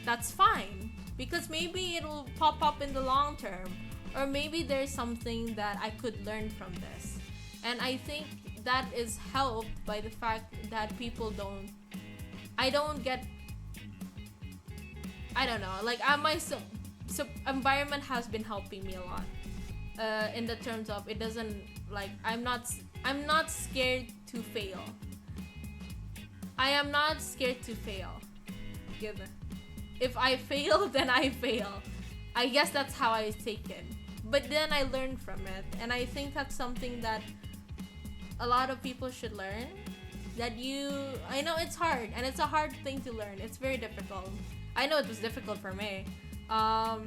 that's fine, because maybe it'll pop up in the long term, or maybe there's something that I could learn from this. And I think that is helped by the fact that people I don't know, like my environment has been helping me a lot, in the terms of it doesn't, like I'm not scared to fail. I am not scared to fail. If I fail, then I fail. I guess that's how I take it. But then I learn from it, and I think that's something that a lot of people should learn. I know it's hard, and it's a hard thing to learn. It's very difficult. I know it was difficult for me. That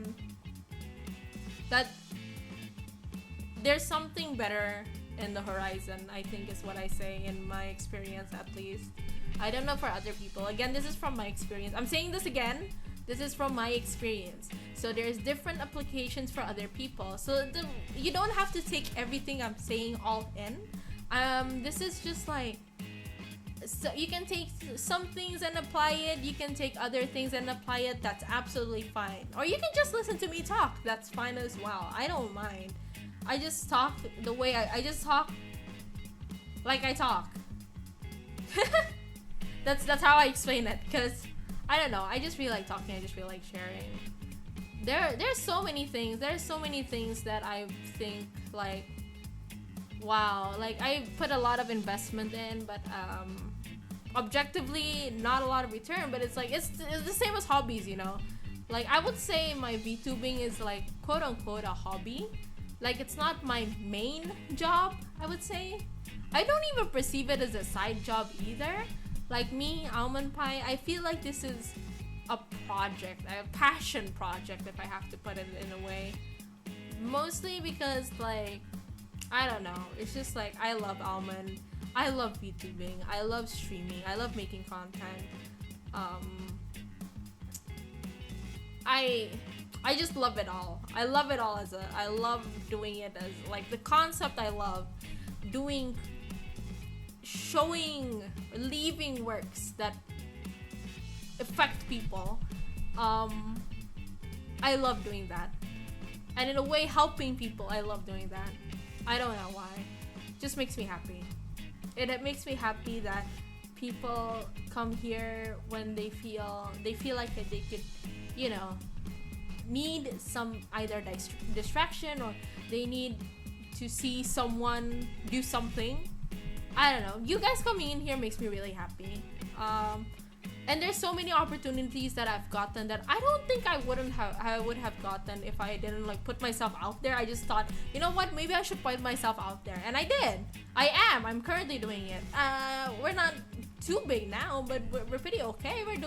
there's something better in the horizon, I think is what I say, in my experience at least. I don't know for other people. Again, this is from my experience. I'm saying this again. This is from my experience. So there's different applications for other people. So you don't have to take everything I'm saying all in. This is just like, so you can take some things and apply it. You can take other things and apply it. That's absolutely fine. Or you can just listen to me talk. That's fine as well. I don't mind. I just talk the way I just talk like I talk. That's how I explain it, because I don't know, I just feel like talking, I just feel like sharing. There's so many things that I think like, wow, like I put a lot of investment in, but objectively not a lot of return. But it's like it's the same as hobbies, you know. Like I would say my VTubing is like quote unquote a hobby. Like it's not my main job, I would say. I don't even perceive it as a side job either. Like me, Almond Pie, I feel like this is a project, a passion project, if I have to put it in a way. Mostly because, like, I don't know, it's just like I love Almond, I love VTubing, I love streaming, I love making content. I just love it all. I love it all I love doing it as, like, the concept I love. Doing, showing, leaving works that affect people. I love doing that. And in a way, helping people, I love doing that. I don't know why. It just makes me happy. It makes me happy that people come here when they feel like that they could, you know, need some either distraction, or they need to see someone do something. I don't know. You guys coming in here makes me really happy. And there's so many opportunities that I've gotten that I don't think I would have gotten if I didn't like put myself out there. I just thought, you know what, maybe I should put myself out there, and I did. I'm currently doing it. We're not too big now, but we're pretty okay. We're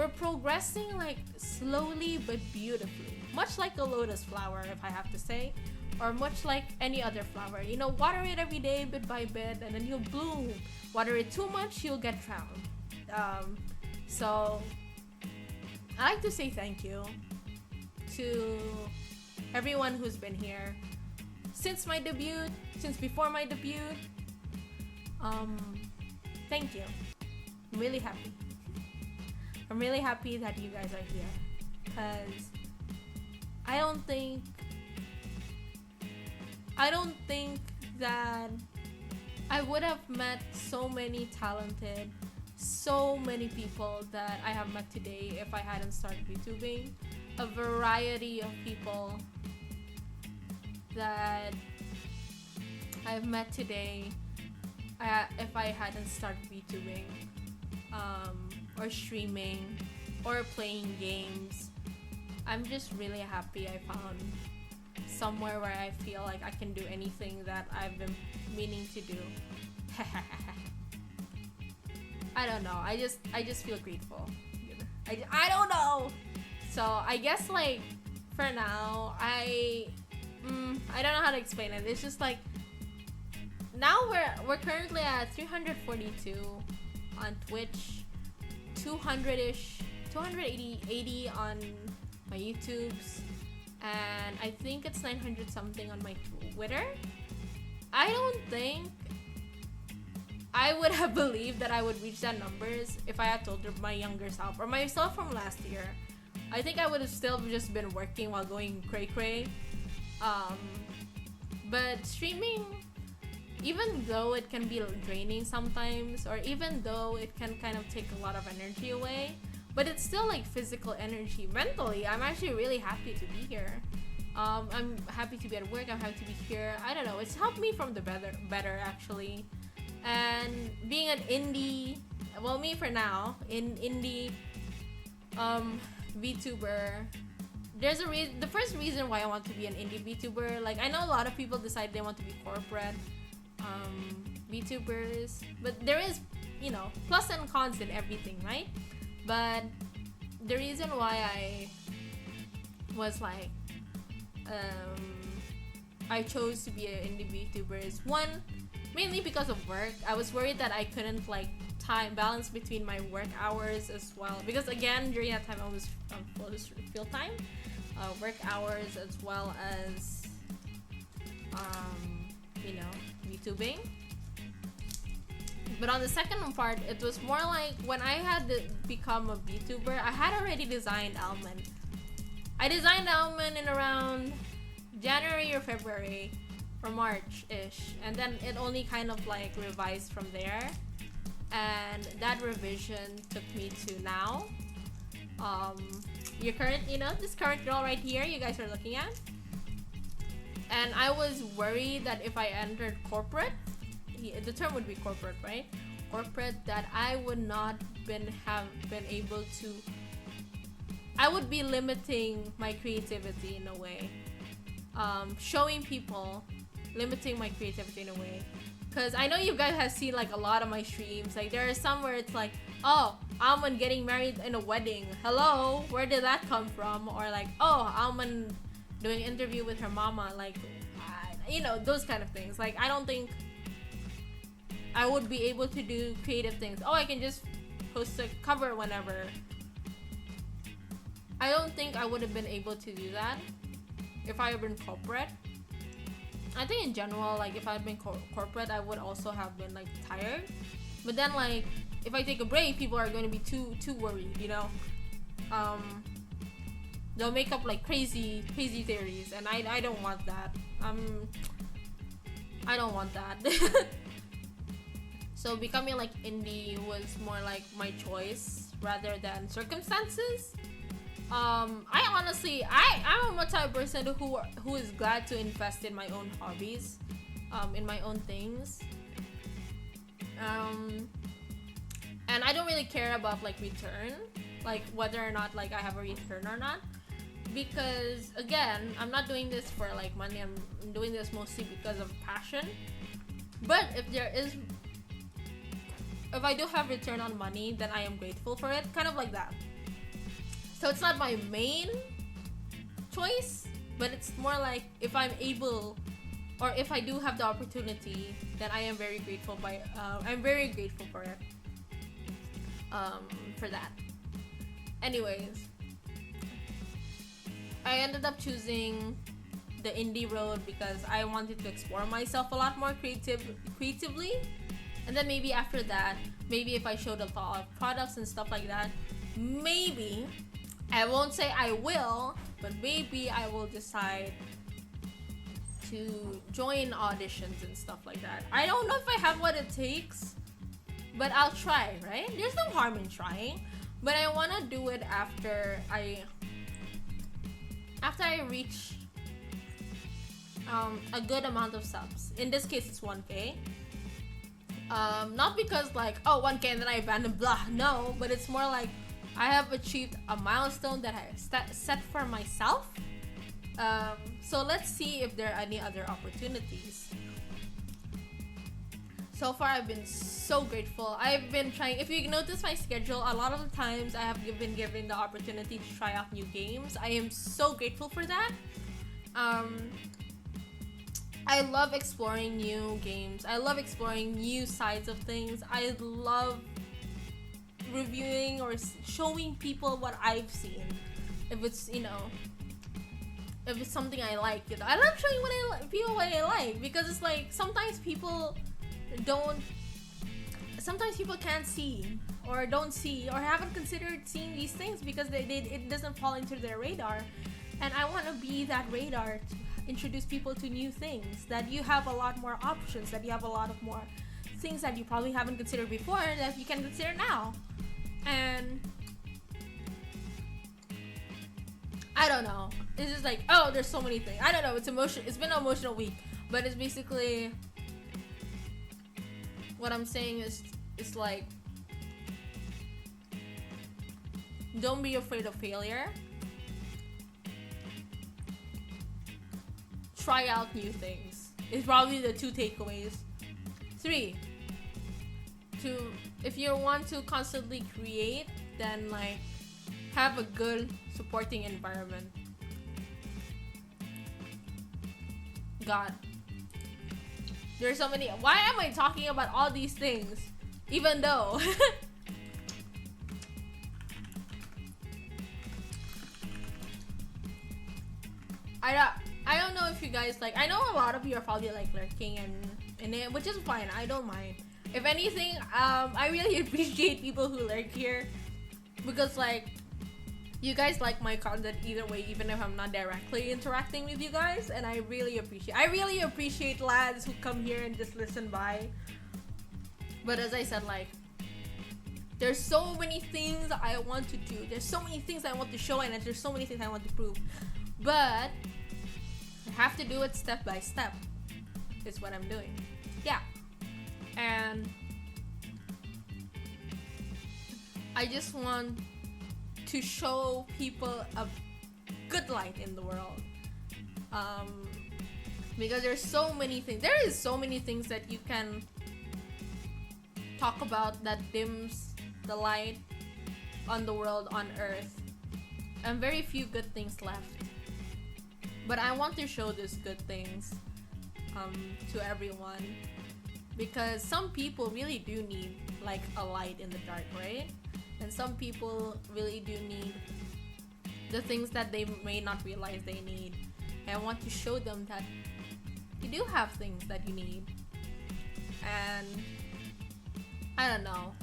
progressing like slowly but beautifully, much like a lotus flower, if I have to say. or much like any other flower. You know, water it every day, bit by bit, and then you'll bloom. Water it too much, you'll get drowned. So I like to say thank you to everyone who's been here since my debut, since before my debut. Thank you. I'm really happy. I'm really happy that you guys are here, because I don't think that I would have met so many talented, so many people that I have met today if I hadn't started YouTubing. A variety of people that I've met today if I hadn't started YouTubing, or streaming, or playing games. I'm just really happy I found somewhere where I feel like I can do anything that I've been meaning to do. I don't know. I just feel grateful. I don't know. So I guess like for now I don't know how to explain it. It's just like now we're currently at 342 on Twitch, 200-ish, 280 on my YouTubes, and I think it's 900 something on my Twitter. I don't think I would have believed that I would reach that numbers if I had told my younger self or myself from last year. I think I would have still just been working while going cray. But streaming, even though it can be draining sometimes, or even though it can kind of take a lot of energy away, but it's still like physical energy. Mentally, I'm actually really happy to be here. I'm happy to be at work. I'm happy to be here. I don't know. It's helped me from the better actually. And being an indie, well, me for now, in indie VTuber, there's a reason. The first reason why I want to be an indie VTuber, like I know a lot of people decide they want to be corporate VTubers, but there is, you know, plus and cons in everything, right? But the reason why I was like, I chose to be an indie VTuber is one, mainly because of work. I was worried that I couldn't like balance between my work hours as well, because again during that time I was full time work hours as well as you know, YouTubing. But on the second part, it was more like when I had to become a VTuber, I had already designed Almond. I designed Almond in around January or February or March-ish, and then it only kind of like revised from there, and that revision took me to now. You know, this current girl right here you guys are looking at, and I was worried that if I entered corporate, the term would be corporate, right? Corporate, that I would not have been able to. I would be limiting my creativity in a way, showing people, limiting my creativity in a way. Because I know you guys have seen like a lot of my streams. Like there are some where it's like, oh, Almond getting married in a wedding. Hello, where did that come from? Or like, oh, Almond doing an interview with her mama. Like, you know, those kind of things. Like I don't think I would be able to do creative things. Oh, I can just post a cover whenever. I don't think I would have been able to do that if I had been corporate. I think in general, like if I had been corporate, I would also have been like tired. But then like if I take a break, people are going to be too worried, you know. They'll make up like crazy theories, and I don't want that. I don't want that. So becoming like indie was more like my choice rather than circumstances. I honestly, I'm a type of person who is glad to invest in my own hobbies, in my own things, and I don't really care about like return, like whether or not like I have a return or not, because again, I'm not doing this for like money. I'm doing this mostly because of passion. But if I do have return on money, then I am grateful for it, kind of like that. So it's not my main choice, but it's more like if I'm able, or if I do have the opportunity, then I am very grateful I'm very grateful for it. For that. Anyways, I ended up choosing the indie road because I wanted to explore myself a lot more creatively, and then maybe after that, maybe if I showed up all products and stuff like that, maybe I won't say I will, but maybe I will decide to join auditions and stuff like that. I don't know if I have what it takes, but I'll try, right? There's no harm in trying, but I want to do it after I reach a good amount of subs. In this case, it's 1K. Not because like, oh, 1K and then I abandon, blah, no, but it's more like I have achieved a milestone that I set for myself. So let's see if there are any other opportunities. So far, I've been so grateful. I've been trying, if you notice my schedule, a lot of the times I have been given the opportunity to try out new games. I am so grateful for that. I love exploring new games. I love exploring new sides of things. I love reviewing or showing people what I've seen. If it's, you know, if it's something I like, you know, I love showing people what I like, because it's like sometimes people can't see or don't see or haven't considered seeing these things because it doesn't fall into their radar, and I want to be that radar to introduce people to new things, that you have a lot more options, that you have a lot of more things that you probably haven't considered before that you can consider now. And I don't know, it's just like, oh, there's so many things. I don't know, it's been an emotional week, but it's basically what I'm saying is, it's like, don't be afraid of failure. Try out new things. It's probably the 2 takeaways. 3, if you want to constantly create, then like have a good supporting environment. God, there's so many. Why am I talking about all these things? Even though I don't know if you guys like, I know a lot of you are probably like lurking and it, which is fine. I don't mind. If anything, I really appreciate people who lurk here, because like, you guys like my content either way, even if I'm not directly interacting with you guys, and I really appreciate lads who come here and just listen by. But as I said, like, there's so many things I want to do, there's so many things I want to show, and there's so many things I want to prove, but I have to do it step by step. Is what I'm doing. Yeah. And I just want to show people a good light in the world, because there's so many things. There is so many things that you can talk about that dims the light on the world, on Earth, and very few good things left. But I want to show these good things to everyone, because some people really do need like a light in the dark, right? And some people really do need the things that they may not realize they need. And I want to show them that you do have things that you need. And I don't know.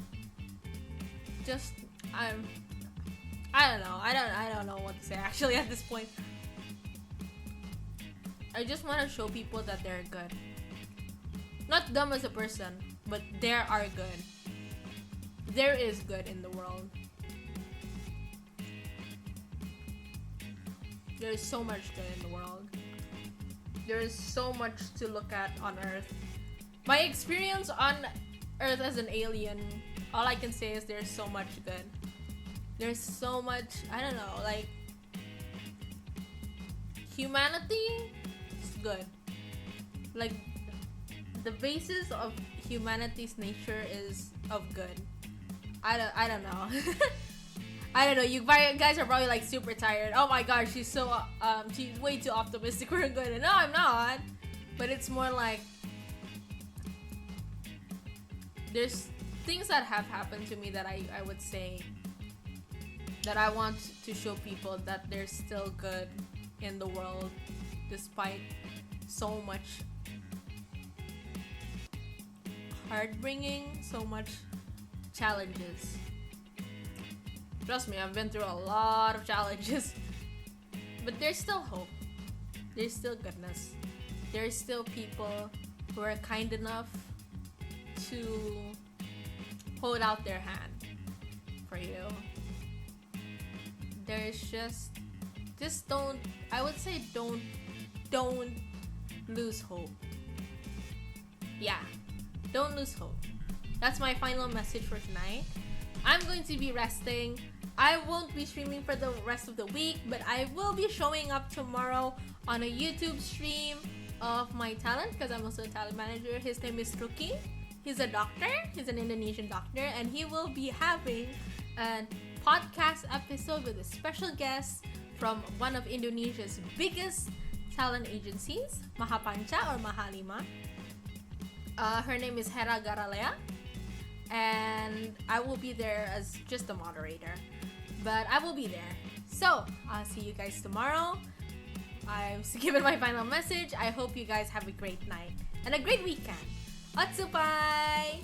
Just I don't know. I don't know what to say actually at this point. I just want to show people that they're good. Not dumb as a person, but there are good. There is good in the world. There is so much good in the world. There is so much to look at on Earth. My experience on Earth as an alien, all I can say is there's so much good. There's so much, I don't know, like, humanity is good. Like, the basis of humanity's nature is of good. I don't know. I don't know. You guys are probably like super tired. Oh my gosh, she's so she's way too optimistic. We're good. No, I'm not. But it's more like there's things that have happened to me that I would say that I want to show people that there's still good in the world despite so much heartbringing, so much challenges. Trust me, I've been through a lot of challenges. But there's still hope. There's still goodness. There's still people who are kind enough to hold out their hand for you. There's just don't, I would say don't lose hope. Yeah, don't lose hope. That's my final message for tonight. I'm going to be resting. I won't be streaming for the rest of the week, but I will be showing up tomorrow on a YouTube stream of my talent, because I'm also a talent manager. His name is Ruki. He's a doctor. He's an Indonesian doctor, and he will be having a podcast episode with a special guest from one of Indonesia's biggest talent agencies, Mahapanca or Mahalima. Her name is Hera Garalea, and I will be there as just a moderator, but I will be there. So I'll see you guys tomorrow. I've given my final message. I hope you guys have a great night and a great weekend. Otsupai!